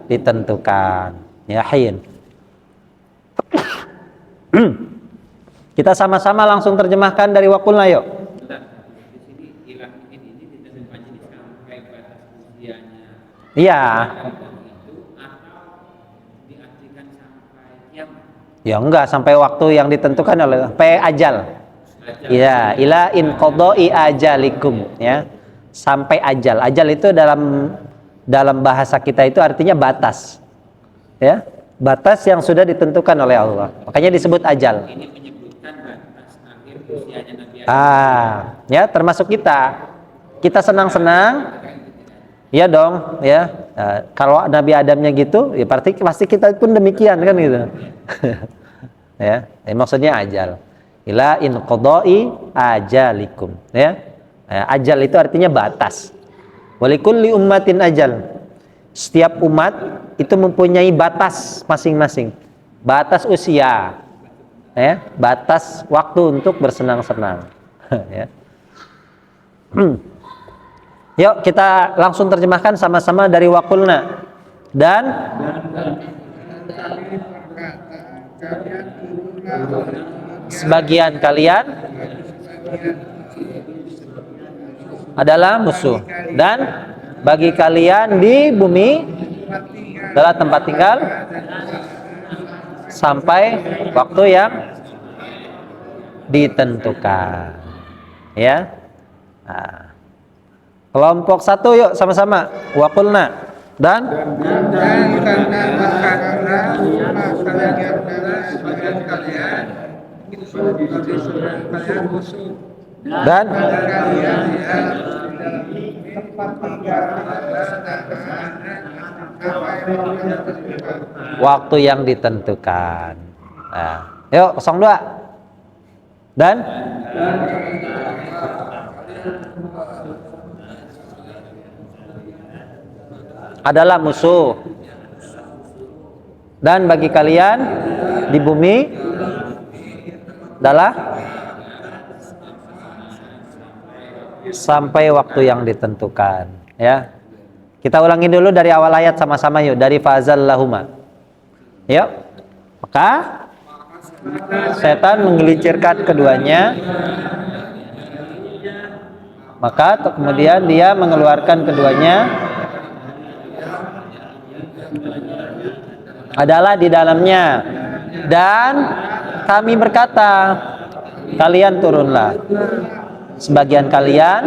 ditentukan. Ya, hin. Kita sama-sama langsung terjemahkan dari waqulna yuk. Iya. Ya enggak, sampai waktu yang ditentukan oleh ajal. Ya, ila inqadai ajalikum ya. Sampai ajal. Ajal itu dalam bahasa kita itu artinya batas. Ya, batas yang sudah ditentukan oleh Allah. Makanya disebut ajal. Ini menyebutkan batas akhir usianya Nabi Adam. Ya, termasuk kita. Kita senang-senang. Ya dong, ya. Nah, kalau Nabi Adamnya gitu, ya pasti kita pun demikian kan gitu. Ya, maksudnya ajal. ila inqadai ajalikum, ya. Ajal itu artinya batas. Walikulli ummatin ajal. Setiap umat itu mempunyai batas masing-masing. Batas usia, ya, batas waktu untuk bersenang-senang. Ya. Yuk kita langsung terjemahkan sama-sama dari waqulna. Dan sebagian kalian adalah musuh, dan bagi kalian di bumi adalah tempat tinggal sampai waktu yang ditentukan, ya. Nah, kelompok satu yuk sama-sama waqulna. Dan karena berkatalah kalian adalah sebagian kalian itu bagi sebagian kalian musuh, dan kalian tempat tinggal waktu yang ditentukan. Nah, yuk 02. Dan adalah musuh, dan bagi kalian di bumi adalah sampai waktu yang ditentukan, ya. Kita ulangi dulu dari awal ayat sama-sama yuk, dari fazallahuma. Yuk. Maka setan menggelincirkan keduanya, maka kemudian dia mengeluarkan keduanya adalah di dalamnya, dan kami berkata, kalian turunlah, sebagian kalian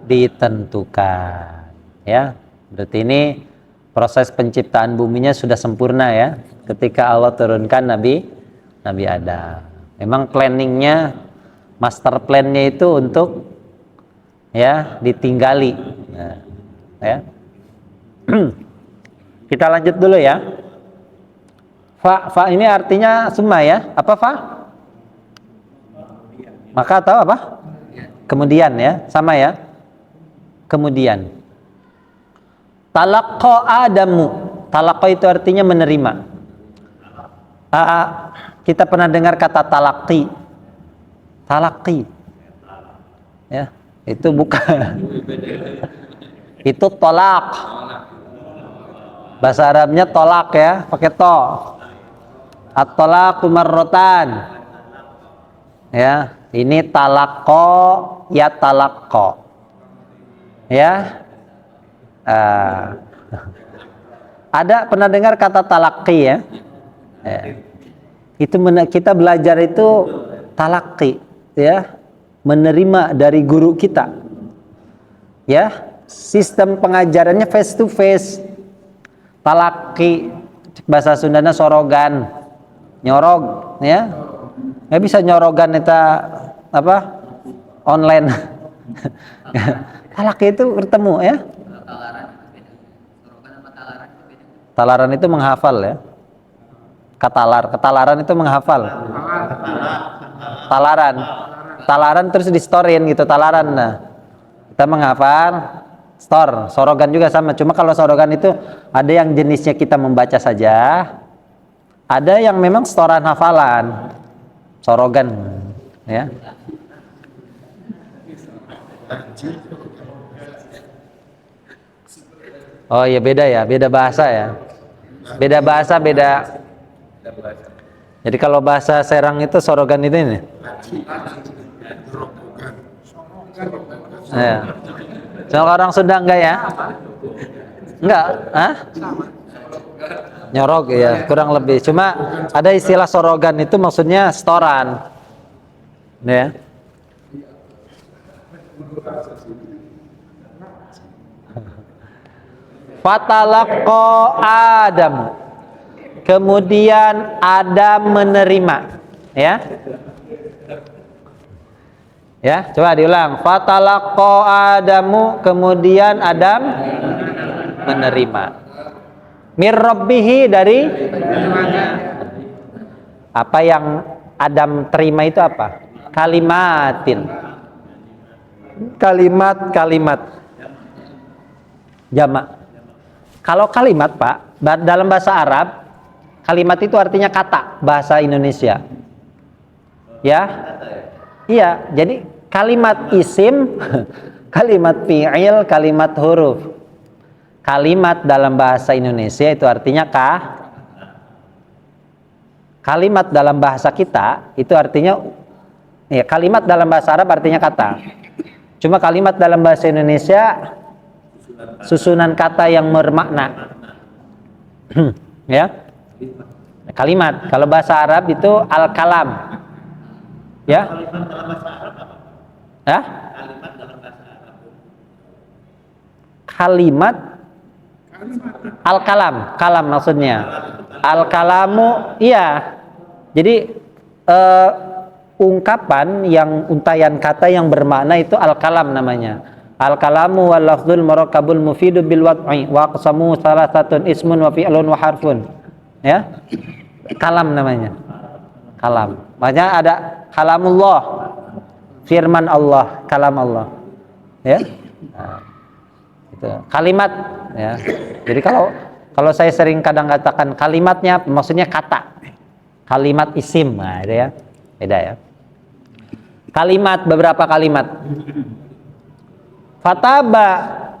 ditentukan, ya. Berarti ini proses penciptaan buminya sudah sempurna, ya, ketika Allah turunkan Nabi Adam. Memang planningnya, master plan-nya itu untuk, ya, ditinggali. Nah, ya. Kita lanjut dulu, ya. Fa ini artinya summa, ya. Apa fa? Maka atau apa? Kemudian, ya, sama, ya. Kemudian. Talaqqa Adamu. Talaqqa itu artinya menerima. Kita pernah dengar kata talaqi. Talaqi. Ya, itu bukan. Itu tolak. Bahasa Arabnya tolak, ya, pakai to. At-talaqu marratan. Ya, ini talaqqa ya talaqqa. Ya. Ada pernah dengar kata talaqi, ya? Itu kita belajar itu talaqi, ya, menerima dari guru kita, ya. Sistem pengajarannya face to face. Talaqi bahasa Sundanya sorogan, nyorog, ya. Nggak bisa nyorogan kita apa online. Talaqi itu bertemu, ya. Talaran itu menghafal, ya. Ketalaran itu menghafal. Talaran terus di storein gitu, talaran. Nah, kita menghafal, store. Sorogan juga sama. Cuma kalau sorogan itu ada yang jenisnya kita membaca saja, ada yang memang storan hafalan. Sorogan, ya. Oh iya, beda, ya, beda bahasa, ya. Beda bahasa, beda. Jadi kalau bahasa Serang itu sorogan itu ini. Ya. Kalau orang Sunda enggak, ya? Enggak, ah? Nyorog, ya, kurang lebih. Cuma ada istilah sorogan itu maksudnya setoran. Ya. Fatalaqqa Adam. Kemudian Adam menerima, ya. Ya, coba diulang. Fatalaqqa Adamu, kemudian Adam menerima. Mir rabbihi, dari apa yang Adam terima itu apa? Kalimatin. Kalimat jamak. Kalau kalimat, Pak, dalam bahasa Arab, kalimat itu artinya kata, bahasa Indonesia. Ya? Iya, jadi kalimat isim, kalimat fi'il, kalimat huruf. Kalimat dalam bahasa Indonesia itu artinya kalimat dalam bahasa kita itu artinya, ya, kalimat dalam bahasa Arab artinya kata. Cuma kalimat dalam bahasa Indonesia susunan kata yang bermakna. Ya. Kalimat. Kalau bahasa Arab itu al-kalam. Ya. Kalimat dalam bahasa Arab apa? Hah? Kalimat dalam bahasa Arab. Kalimat al-kalam, kalam maksudnya. Al-kalamu, iya. Jadi ungkapan yang untayan kata yang bermakna itu al-kalam namanya. Al-kalamu wal lafdzul murakkabul mufidu bil wad'i wa aqsamu salasatun ismun wa fi'lun wa harfun. Ya. Kalam namanya. Kalam. Makanya ada kalamullah, firman Allah, kalam Allah. Ya. Nah, itu. Kalimat, ya. Jadi kalau saya sering kadang katakan kalimatnya maksudnya kata. Kalimat isim, nah, itu ya. Beda ya. Kalimat, beberapa kalimat. Fataba,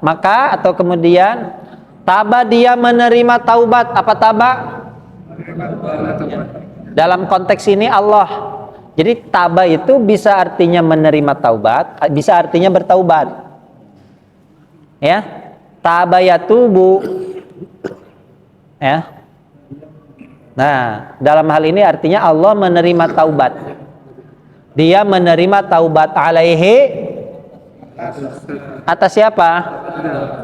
maka atau kemudian taba, dia menerima taubat. Apa taba? Dalam konteks ini Allah. Jadi taba itu bisa artinya menerima taubat, bisa artinya bertaubat. Ya. Taba yatubu. Ya. Nah, dalam hal ini artinya Allah menerima taubat. Dia menerima taubat alaihi, atas siapa?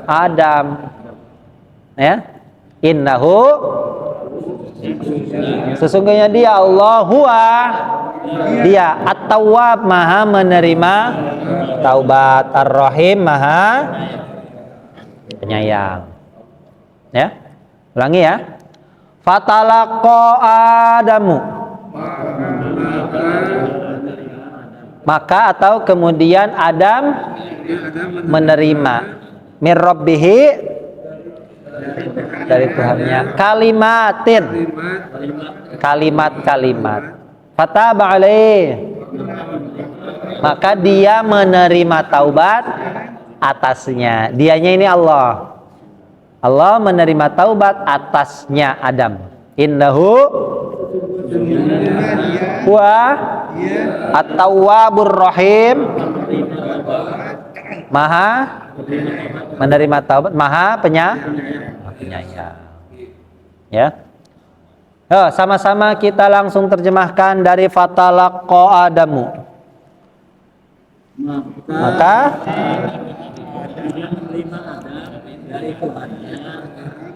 Adam. Ya. Innahu, sesungguhnya dia Allah, huwa, dia at-tawwab, maha menerima taubat, ar-rahim, maha penyayang. Ya. Ulangi ya. Fatalaqqa Adamu, maka atau kemudian Adam menerima mir rabbihi, dari Tuhannya, kalimatin, kalimat-kalimat. Fataba alaih, maka dia menerima taubat atasnya. Dianya ini Allah. Allah menerima taubat atasnya Adam. Innahu wa at-tawwabur rahim, maha menerima taubat, maha penyayang. Ya. Sama-sama kita langsung terjemahkan dari fatalaqqa Adamu. Maka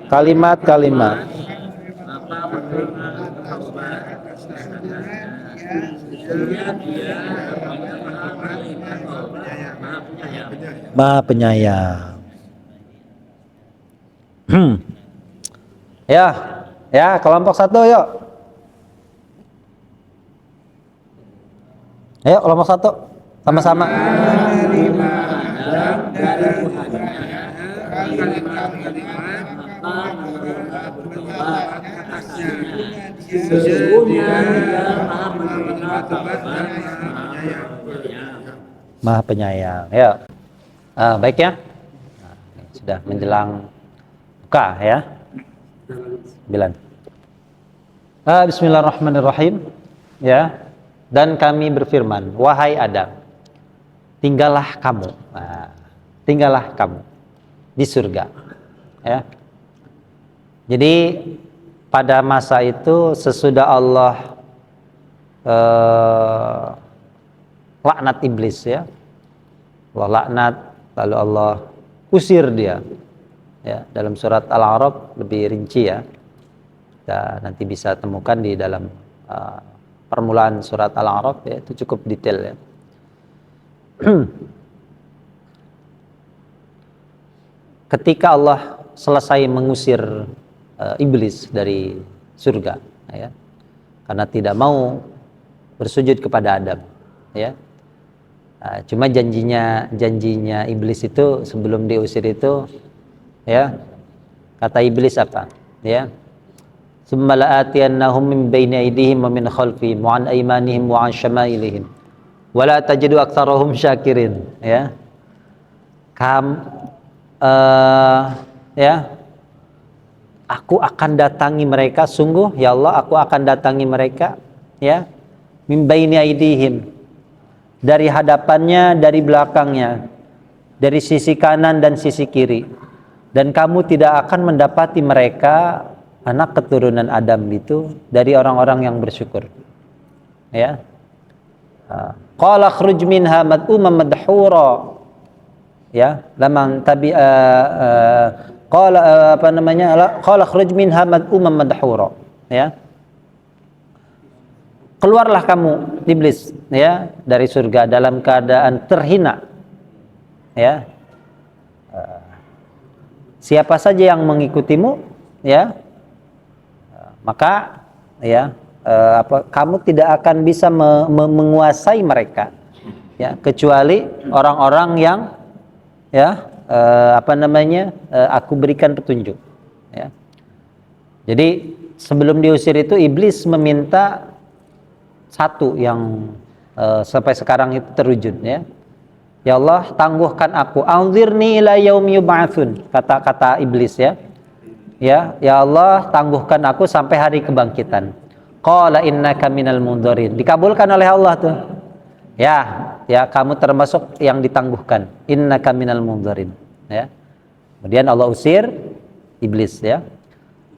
kalimat-kalimat. Maha penyayang. Ya, kelompok satu yuk. Ayo kelompok satu, sama-sama. Maha penyayang. Ya. Baik ya. Nah, sudah menjelang buka ya. 9. Bismillahirrahmanirrahim. Ya. Dan kami berfirman, wahai Adam, tinggallah kamu. Tinggallah kamu di surga. Ya. Jadi pada masa itu sesudah Allah laknat iblis ya. Allah laknat, lalu Allah usir dia. Ya, dalam surat Al-A'raf lebih rinci ya. Kita nanti bisa temukan di dalam permulaan surat Al-A'raf ya, itu cukup detail ya. ketika Allah selesai mengusir iblis dari surga, ya, karena tidak mau bersujud kepada Adam, ya. Cuma janjinya iblis itu sebelum diusir itu, ya, kata iblis apa? Ya, summa la'atiyannahum min baini aydihim wa min khalfihim wa an aymanihim wa an syama'ilihim wa la tajidu aktsarahum syakirin. Ya, ya, aku akan datangi mereka, sungguh ya Allah, aku akan datangi mereka, ya, min baini aydihim, dari hadapannya, dari belakangnya, dari sisi kanan dan sisi kiri, dan kamu tidak akan mendapati mereka anak keturunan Adam itu dari orang-orang yang bersyukur. Ya, qala khruj minha mad'uman madhura, ya, laman tabi qala apa namanya, qala khruj minha mad'uman madhura, ya, keluarlah kamu iblis, ya, dari surga dalam keadaan terhina, ya. Siapa saja yang mengikutimu, ya, maka, ya, kamu tidak akan bisa menguasai mereka, ya, kecuali orang-orang yang, ya, apa namanya, aku berikan petunjuk, ya. Jadi sebelum diusir itu iblis meminta satu yang sampai sekarang itu terwujud, ya. Ya Allah, tangguhkan aku, anzirni ila yaumi yub'atsun, kata iblis, ya. Ya Allah, tangguhkan aku sampai hari kebangkitan. Qala innaka minal mundzirin, dikabulkan oleh Allah tuh. Ya, kamu termasuk yang ditangguhkan. Innaka minal mundzirin, ya. Kemudian Allah usir iblis, ya.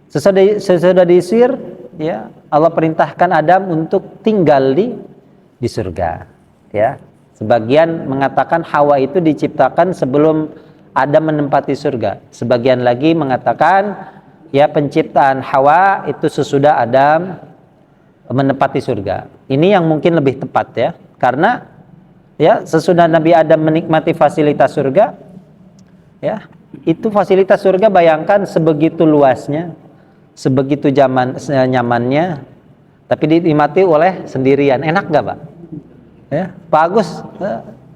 Sesudah diusir, ya, Allah perintahkan Adam untuk tinggal di surga, ya. Sebagian mengatakan Hawa itu diciptakan sebelum Adam menempati surga. Sebagian lagi mengatakan, ya, penciptaan Hawa itu sesudah Adam menempati surga. Ini yang mungkin lebih tepat, ya. Karena, ya, sesudah Nabi Adam menikmati fasilitas surga, ya, itu fasilitas surga bayangkan sebegitu luasnya, sebegitu nyamannya, tapi dinikmati oleh sendirian. Enak gak, Pak? Ya, Pak Agus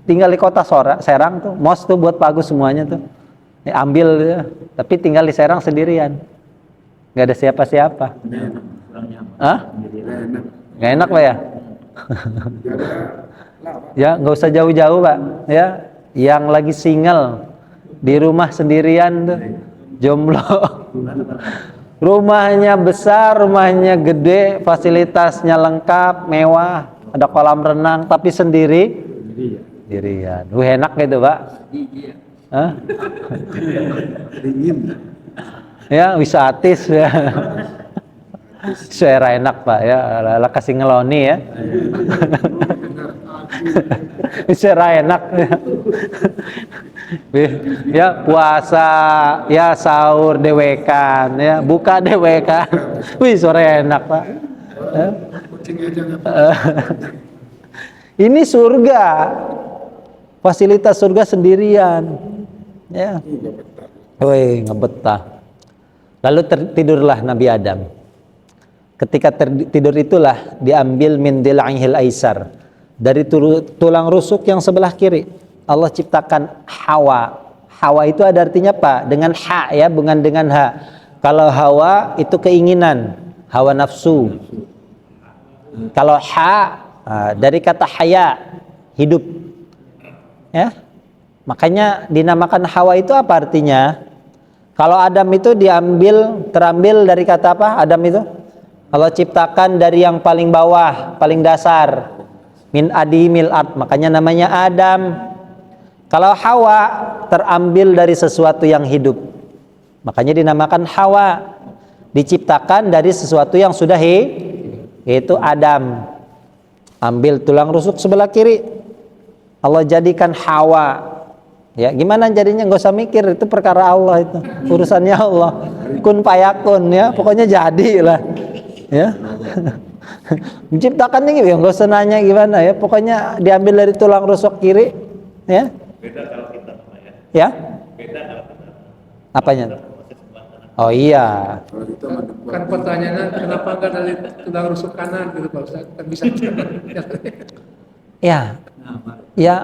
tinggal di kota Serang tuh, mos tuh buat Pak Agus semuanya tuh, ya, ambil, ya. Tapi tinggal di Serang sendirian, nggak ada siapa-siapa. Hah? Nggak enak, Pak, ya? Ya, nggak usah jauh-jauh, Pak, ya. Yang lagi single di rumah sendirian tuh, jomblo. Rumahnya besar, rumahnya gede, fasilitasnya lengkap, mewah, ada kolam renang, tapi sendirian. Enak gitu, Pak. Hah? Ya, wisatis, ya. Suara enak, Pak, ya. Lah kasih ngeloni, ya. Suara enak, ya. Ya, puasa, ya, sahur dewekan, ya, buka dewekan. Wih, sore enak, Pak. Ya. Ini surga, fasilitas surga sendirian, ya. Wih, ngebetah. Lalu tidurlah Nabi Adam. Ketika tidur itulah diambil min dil'ihil aisar, dari tulang rusuk yang sebelah kiri. Allah ciptakan Hawa. Hawa itu ada artinya apa? Dengan ha, ya, bukan dengan ha. Kalau hawa itu keinginan, hawa nafsu. Kalau ha, dari kata haya, hidup, ya. Makanya dinamakan Hawa itu apa artinya? Kalau Adam itu terambil dari kata apa? Adam itu Allah ciptakan dari yang paling bawah, paling dasar, min adimil ard, makanya namanya Adam. Kalau Hawa terambil dari sesuatu yang hidup, makanya dinamakan Hawa, diciptakan dari sesuatu yang sudah yaitu Adam. Ambil tulang rusuk sebelah kiri, Allah jadikan Hawa. Ya, gimana jadinya? Nggak usah mikir, itu perkara Allah, itu urusannya Allah. Kun fayakun, ya, pokoknya jadilah, ya. Menciptakan ini, ya, nggak usah nanya gimana, ya, pokoknya diambil dari tulang rusuk kiri, Ya, Beda kalau kita Pak ya. ya. Beda kalau kita. Apanya? Proses pembakaran. Oh iya. Kan pertanyaannya kenapa nggak dari tulang rusuk kanan gitu Pak Ustaz? Kan bisa. Ya. Ya.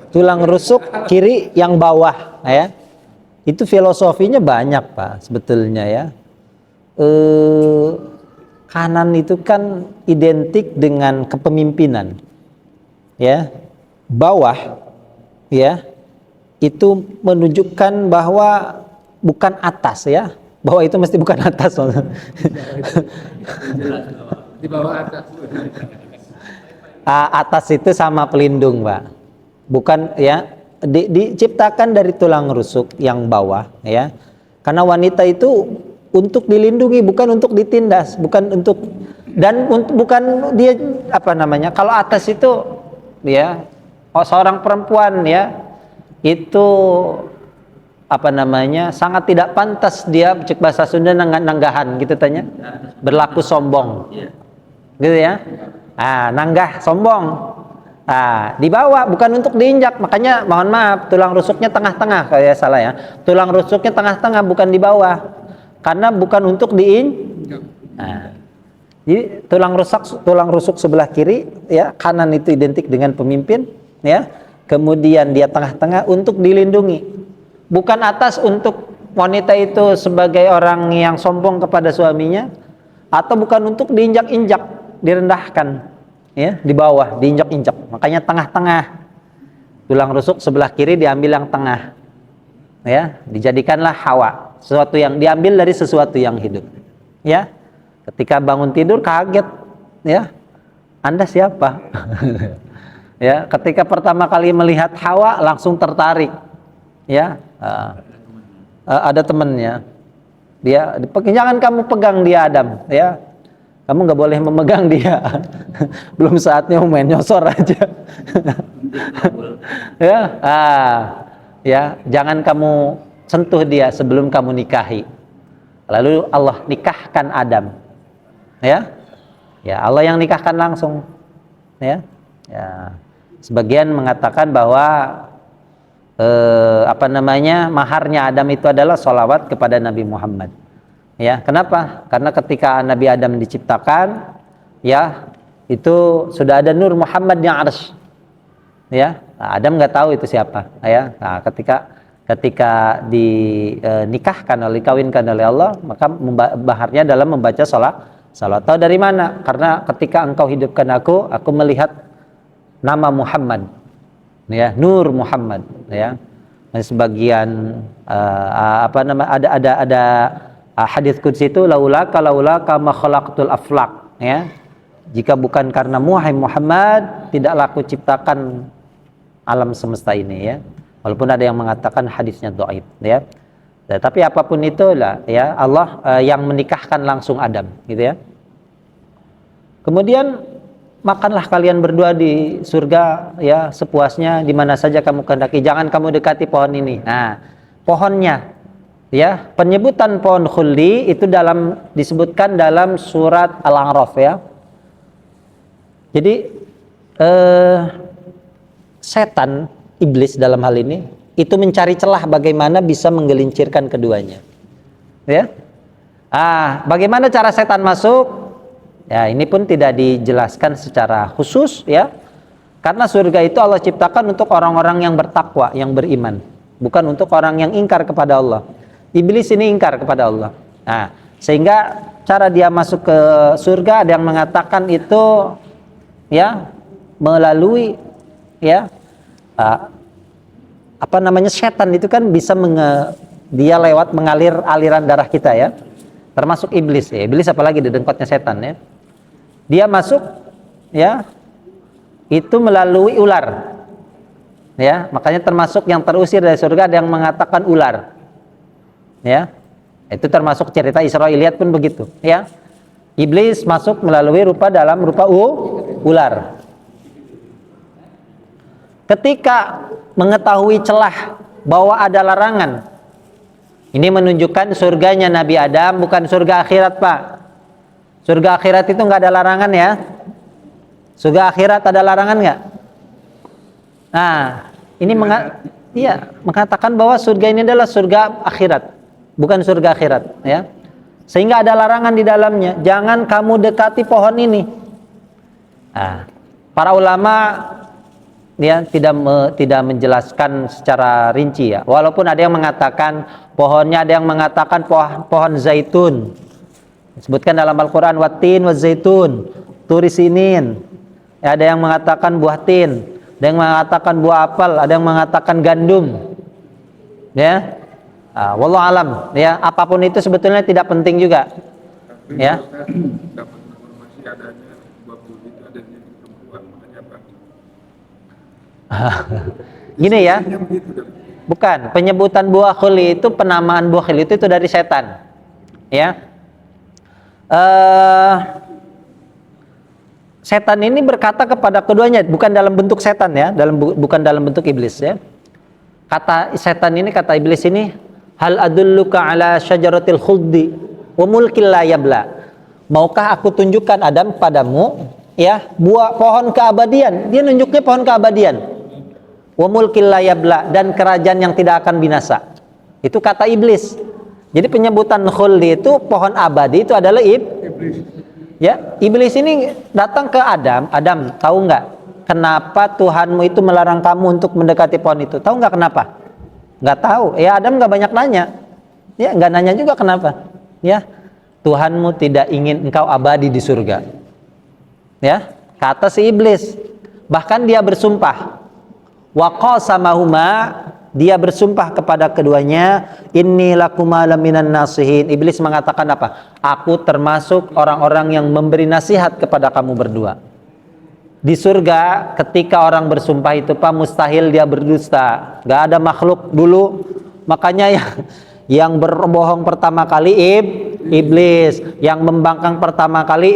Tulang rusuk kiri yang bawah, ya. Itu filosofinya banyak, Pak, sebetulnya ya. Kanan itu kan identik dengan kepemimpinan. Ya. Bawah, ya. Itu menunjukkan bahwa bukan atas, ya. Bawah itu mesti bukan atas. Di bawah atas. Atas itu sama pelindung, Pak. Bukan, ya, diciptakan dari tulang rusuk yang bawah, ya. Karena wanita itu untuk dilindungi, bukan untuk ditindas, bukan untuk, dan bukan dia apa namanya. Kalau atas itu, ya, seorang perempuan, ya, itu apa namanya, sangat tidak pantas dia, cek bahasa Sunda, nanggahan gitu tanya, berlaku sombong, gitu ya. Nanggah, sombong. Di bawah, bukan untuk diinjak. Makanya mohon maaf, tulang rusuknya tengah-tengah, kayak salah ya. Tulang rusuknya tengah-tengah, bukan di bawah, karena bukan untuk diinjak. Jadi tulang rusuk sebelah kiri, ya, kanan itu identik dengan pemimpin, ya. Kemudian dia tengah-tengah untuk dilindungi, bukan atas untuk wanita itu sebagai orang yang sombong kepada suaminya, atau bukan untuk diinjak-injak, direndahkan, ya, di bawah, diinjak-injak. Makanya tengah-tengah, tulang rusuk sebelah kiri diambil yang tengah, ya, dijadikanlah hawa, sesuatu yang diambil dari sesuatu yang hidup, ya. Ketika bangun tidur kaget, ya, Anda siapa? Ya, ketika pertama kali melihat Hawa langsung tertarik, ya. Ada temannya, dia, jangan kamu pegang dia Adam, ya, kamu nggak boleh memegang dia. Belum saatnya main nyosor aja. Ya, ya, jangan kamu sentuh dia sebelum kamu nikahi. Lalu Allah nikahkan Adam, ya, ya, Allah yang nikahkan langsung, ya, ya. Sebagian mengatakan bahwa apa namanya, maharnya Adam itu adalah sholawat kepada Nabi Muhammad. Ya, kenapa? Karena ketika Nabi Adam diciptakan, ya, itu sudah ada Nur Muhammad yang arsy. Ya, Adam nggak tahu itu siapa. Ya, nah, ketika dinikahkan oleh, dikawinkan oleh Allah, maka maharnya dalam membaca salat. Tahu dari mana? Karena ketika engkau hidupkan aku melihat nama Muhammad, ya, Nur Muhammad, ya. Dan sebagian apa nama, ada hadis qudsi itu, laulaka ma khalaqtul aflaq, ya. Jika bukan karena Muhammad, tidaklah aku ciptakan alam semesta ini, ya. Walaupun ada yang mengatakan hadisnya dhaif, ya. Tapi apapun itulah, ya, Allah yang menikahkan langsung Adam, gitu ya. Kemudian makanlah kalian berdua di surga, ya, sepuasnya, di mana saja kamu kehendaki, jangan kamu dekati pohon ini. Nah, pohonnya, ya, penyebutan pohon khuldi itu disebutkan dalam surat Al-A'raf, ya. Jadi setan, iblis dalam hal ini, itu mencari celah bagaimana bisa menggelincirkan keduanya, ya. Bagaimana cara setan masuk? Ya, ini pun tidak dijelaskan secara khusus, ya. Karena surga itu Allah ciptakan untuk orang-orang yang bertakwa, yang beriman, bukan untuk orang yang ingkar kepada Allah. Iblis ini ingkar kepada Allah. Nah, sehingga cara dia masuk ke surga, ada yang mengatakan itu, ya, melalui, ya, apa namanya, setan itu kan bisa dia lewat mengalir aliran darah kita, ya. Termasuk iblis, ya. Iblis apalagi di dengkotnya setan, ya. Dia masuk, ya, itu melalui ular, ya. Makanya termasuk yang terusir dari surga ada yang mengatakan ular, ya. Itu termasuk cerita Israiliyat pun begitu, ya. Iblis masuk melalui dalam rupa ular. Ketika mengetahui celah bahwa ada larangan, ini menunjukkan surganya Nabi Adam bukan surga akhirat, Pak. Surga akhirat itu nggak ada larangan, ya. Surga akhirat ada larangan nggak? Nah, ini mengatakan bahwa surga ini adalah surga akhirat, bukan surga akhirat, ya. Sehingga ada larangan di dalamnya, jangan kamu dekati pohon ini. Nah, para ulama dia tidak menjelaskan secara rinci ya. Walaupun ada yang mengatakan pohonnya, ada yang mengatakan pohon zaitun. Disebutkan dalam Al-Qur'an watin wa zaitun, turi sinin. Ya, ada yang mengatakan buah tin, ada yang mengatakan buah apel, ada yang mengatakan gandum. Ya. Wallahu alam, ya, apapun itu sebetulnya tidak penting juga. Ya. Dapat informasi adanya buah bulu itu adanya di perempuan, makanya apa? Gini ya. Isinya begitu, Dok. Bukan, penyebutan buah khuli itu, penamaan buah khuli itu dari setan. Ya. Setan ini berkata kepada keduanya, bukan dalam bentuk setan ya, bukan dalam bentuk iblis ya. Kata setan ini, kata iblis ini, hal adulluka ala syajaratil khuldi wa mulkil la yabla. Maukah aku tunjukkan Adam padamu ya buah pohon keabadian. Dia nunjuknya pohon keabadian. Wa mulkil la yabla, dan kerajaan yang tidak akan binasa. Itu kata iblis. Jadi penyebutan khuldi itu pohon abadi itu adalah Iblis. ya, iblis ini datang ke Adam. Adam, tahu nggak kenapa Tuhanmu itu melarang kamu untuk mendekati pohon itu? Tahu nggak kenapa? Nggak tahu. Ya, Adam nggak banyak nanya. Ya, nggak nanya juga kenapa. Ya, Tuhanmu tidak ingin engkau abadi di surga. Ya, kata si iblis. Bahkan dia bersumpah. Wa qasamahuma, dia bersumpah kepada keduanya, inni lakuma laminan nasihin. Iblis mengatakan apa? Aku termasuk orang-orang yang memberi nasihat kepada kamu berdua. Di surga ketika orang bersumpah itu Pak, mustahil dia berdusta. Gak ada makhluk dulu. Makanya yang berbohong pertama kali iblis, yang membangkang pertama kali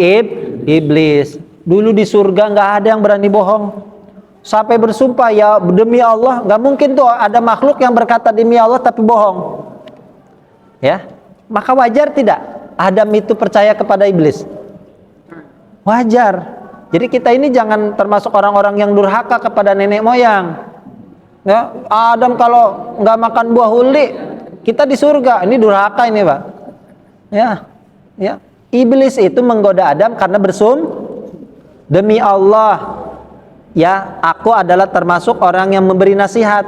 iblis. Dulu di surga gak ada yang berani bohong. Sampai bersumpah ya demi Allah, gak mungkin tuh ada makhluk yang berkata demi Allah tapi bohong. Ya, maka wajar tidak Adam itu percaya kepada iblis? Wajar. Jadi kita ini jangan termasuk orang-orang yang durhaka kepada nenek moyang. Ya, Adam kalau nggak makan buah huli, kita di surga. Ini durhaka ini, Pak. Ya, ya. Iblis itu menggoda Adam karena demi Allah, ya, aku adalah termasuk orang yang memberi nasihat.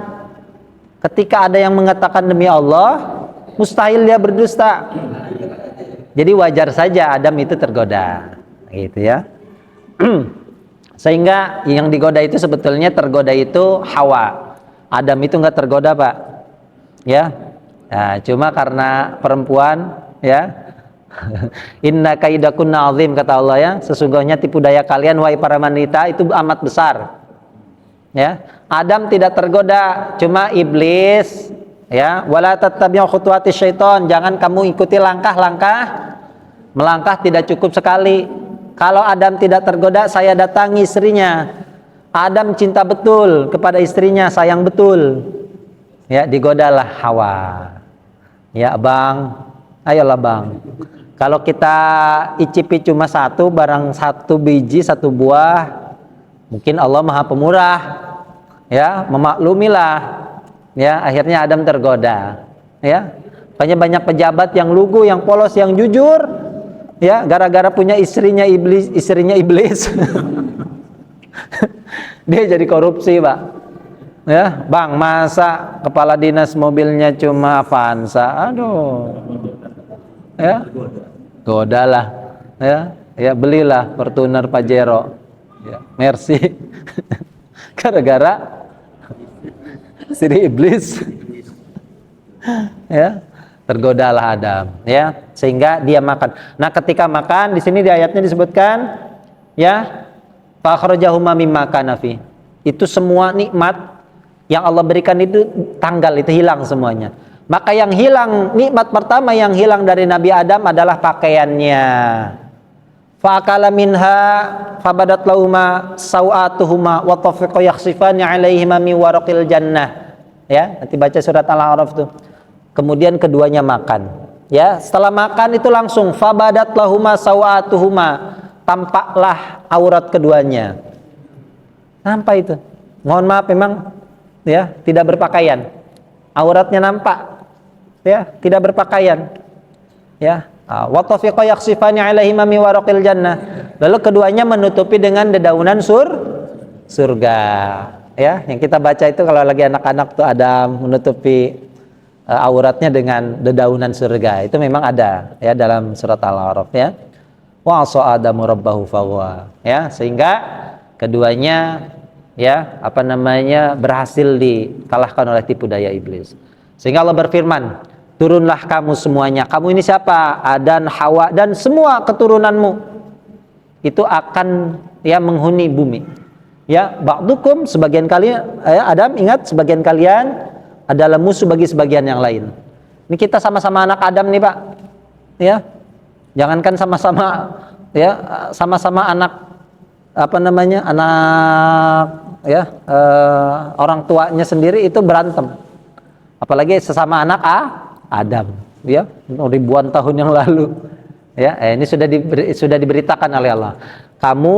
Ketika ada yang mengatakan demi Allah, mustahil dia berdusta. Jadi wajar saja Adam itu tergoda, gitu ya. Sehingga yang digoda itu sebetulnya tergoda itu Hawa. Adam itu nggak tergoda, Pak. Ya. Nah, cuma karena perempuan, ya. Inna kaidakunna azim, kata Allah ya. Sesungguhnya tipu daya kalian wahai para wanita itu amat besar. Ya. Adam tidak tergoda, cuma iblis, ya. Wala tattabi'u khutuwati syaiton, jangan kamu ikuti langkah-langkah. Melangkah tidak cukup sekali. Kalau Adam tidak tergoda, saya datangi istrinya. Adam cinta betul kepada istrinya, sayang betul. Ya, digodalah Hawa. Ya, Bang. Ayolah, Bang. Kalau kita icipi cuma satu, barang satu biji, satu buah, mungkin Allah Maha Pemurah. Ya, memaklumilah. Ya, akhirnya Adam tergoda. Ya. Makanya banyak pejabat yang lugu, yang polos, yang jujur. Ya, gara-gara punya istrinya iblis. Dia jadi korupsi, Pak. Ya, Bang, masa kepala dinas mobilnya cuma Avanza? Aduh. Ya. Godalah. Ya, ya belilah Fortuner Pajero. Ya, Mercy. Gara-gara istri iblis. Ya. Tergodalah Adam, ya, sehingga dia makan. Nah, ketika makan di sini di ayatnya disebutkan, ya, fa akhrajahuma mimma kana fi. Itu semua nikmat yang Allah berikan itu tanggal, itu hilang semuanya. Maka yang hilang, nikmat pertama yang hilang dari Nabi Adam adalah pakaiannya. Fa akala minha fabadat lahuma sawatuhuma wa tafiqa yakhsifani alaihima min waraqil jannah. Ya, nanti baca surat Al-A'raf tuh. Kemudian keduanya makan. Ya, setelah makan itu langsung fabadat lahuma sawatuhuma, tampaklah aurat keduanya. Nampak itu. Mohon maaf memang ya, tidak berpakaian. Auratnya nampak. Ya, tidak berpakaian. Ya, wa tafiqa yakhsifani alaihima min waraqil jannah. Lalu keduanya menutupi dengan dedaunan surga. Ya, yang kita baca itu kalau lagi anak-anak tuh ada menutupi auratnya dengan dedaunan surga. Itu memang ada ya dalam surat Al-A'raf ya. Wa asa adamu rabbahu faghwa. Ya, sehingga keduanya ya, berhasil dikalahkan oleh tipu daya iblis. Sehingga Allah berfirman, turunlah kamu semuanya. Kamu ini siapa? Adam, Hawa dan semua keturunanmu itu akan ya menghuni bumi. Ya, ba'dukum, sebagian kalian Adam, ingat, sebagian kalian adalah musuh bagi sebagian yang lain. Ini kita sama-sama anak Adam nih, Pak. Ya. Jangankan sama-sama anak anak ya, orang tuanya sendiri itu berantem. Apalagi sesama anak Adam, ya, ribuan tahun yang lalu. Ya, ini sudah diberitakan oleh Allah. Kamu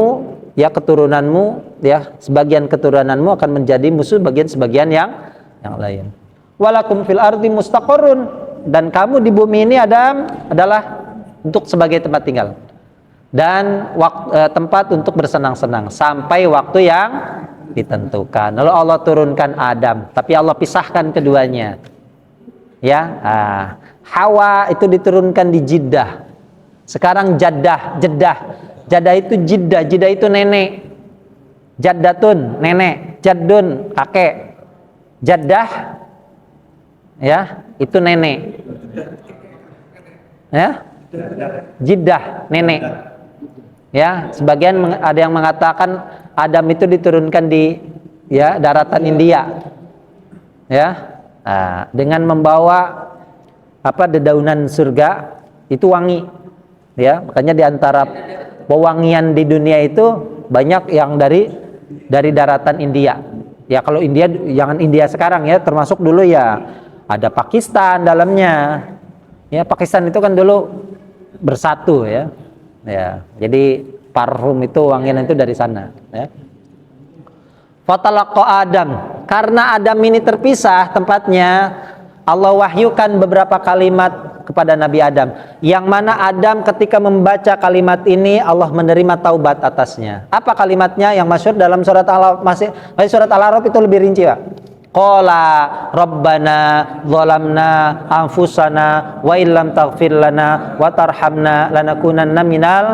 ya, keturunanmu ya, sebagian keturunanmu akan menjadi musuh sebagian yang lain. Walakum fil ardi mustaqarrun, dan kamu di bumi ini adalah untuk sebagai tempat tinggal dan tempat untuk bersenang-senang sampai waktu yang ditentukan. Lalu Allah turunkan Adam, tapi Allah pisahkan keduanya. Ya, Hawa itu diturunkan di Jeddah. Sekarang Jeddah itu Jeddah itu nenek. Jaddatun nenek, Jaddun kakek. Jeddah ya, itu nenek. Ya, Jeddah nenek. Ya, sebagian ada yang mengatakan Adam itu diturunkan di ya daratan India. Ya, dengan membawa dedaunan surga itu wangi. Ya, makanya di antara pewangian di dunia itu banyak yang dari daratan India. Ya, kalau India jangan India sekarang ya, termasuk dulu ya ada Pakistan dalamnya. Ya, Pakistan itu kan dulu bersatu ya. Ya, jadi parfum itu wangian itu dari sana ya. Fatalaqa Adam, karena Adam ini terpisah tempatnya, Allah wahyukan beberapa kalimat kepada Nabi Adam, yang mana Adam ketika membaca kalimat ini Allah menerima taubat atasnya. Apa kalimatnya yang masyhur dalam surat Al-A'raf itu lebih rinci, Pak. Qala rabbana zalamna anfusana wa illam taghfir lana wa tarhamna lanakunanna minal,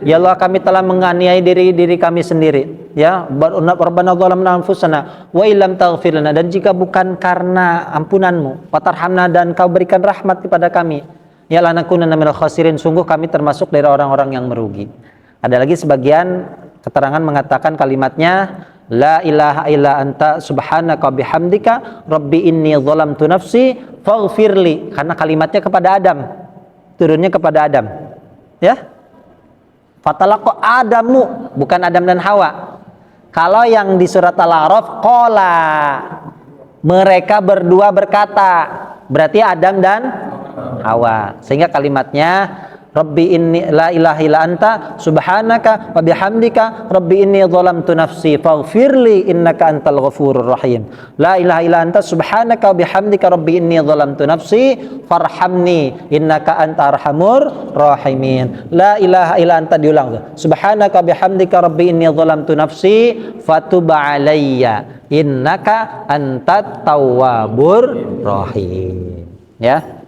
ya Allah, kami telah menganiaya diri kami sendiri, ya, rabbana zalamna anfusana wa illam taghfir lana, dan jika bukan karena ampunanmu, wa tarhamna, dan kau berikan rahmat kepada kami, ya lanakunanna minal khasirin, sungguh kami termasuk dari orang-orang yang merugi. Ada lagi sebagian keterangan mengatakan kalimatnya la ilaha illa anta subhanaka bihamdika rabbi inni zalamtu nafsi faghfirli, karena kalimatnya kepada Adam, turunnya kepada Adam. Ya, fatalaqa Adamu, bukan Adam dan Hawa. Kalau yang di surat Al-A'raf qala, mereka berdua berkata, berarti Adam dan Hawa, sehingga kalimatnya Rabbi inni la ilaha illa anta subhanaka wa bihamdika rabbi inni zalamtu nafsi faghfirli innaka antal ghafurur rahim. La ilaha illa anta subhanaka wa bihamdika rabbi inni zalamtu nafsi farhamni innaka anta arhamur rahimin. La ilaha illa anta, diulang tuh. Subhanaka wa bihamdika rabbi inni zalamtu nafsi fatub alayya innaka antat tawwabur rahim. Ya.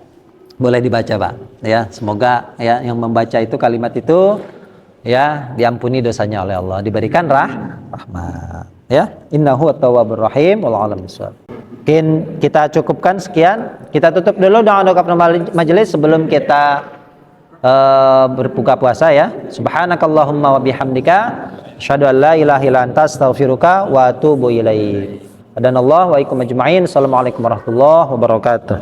Boleh dibaca, Pak. Ya, semoga ya yang membaca itu kalimat itu ya diampuni dosanya oleh Allah, diberikan rahmat. Ya, innahu at-tawwabur rahim. Wallahu a'lam bishawab. Mungkin kita cukupkan sekian. Kita tutup dulu dengan doa majelis sebelum kita berbuka puasa ya. Subhanakallahumma wa bihamdika asyhadu an la ilaha illa anta astaghfiruka wa atubu ilaik. Adanallahu wa ikum ajma'in. Assalamualaikum warahmatullahi wabarakatuh.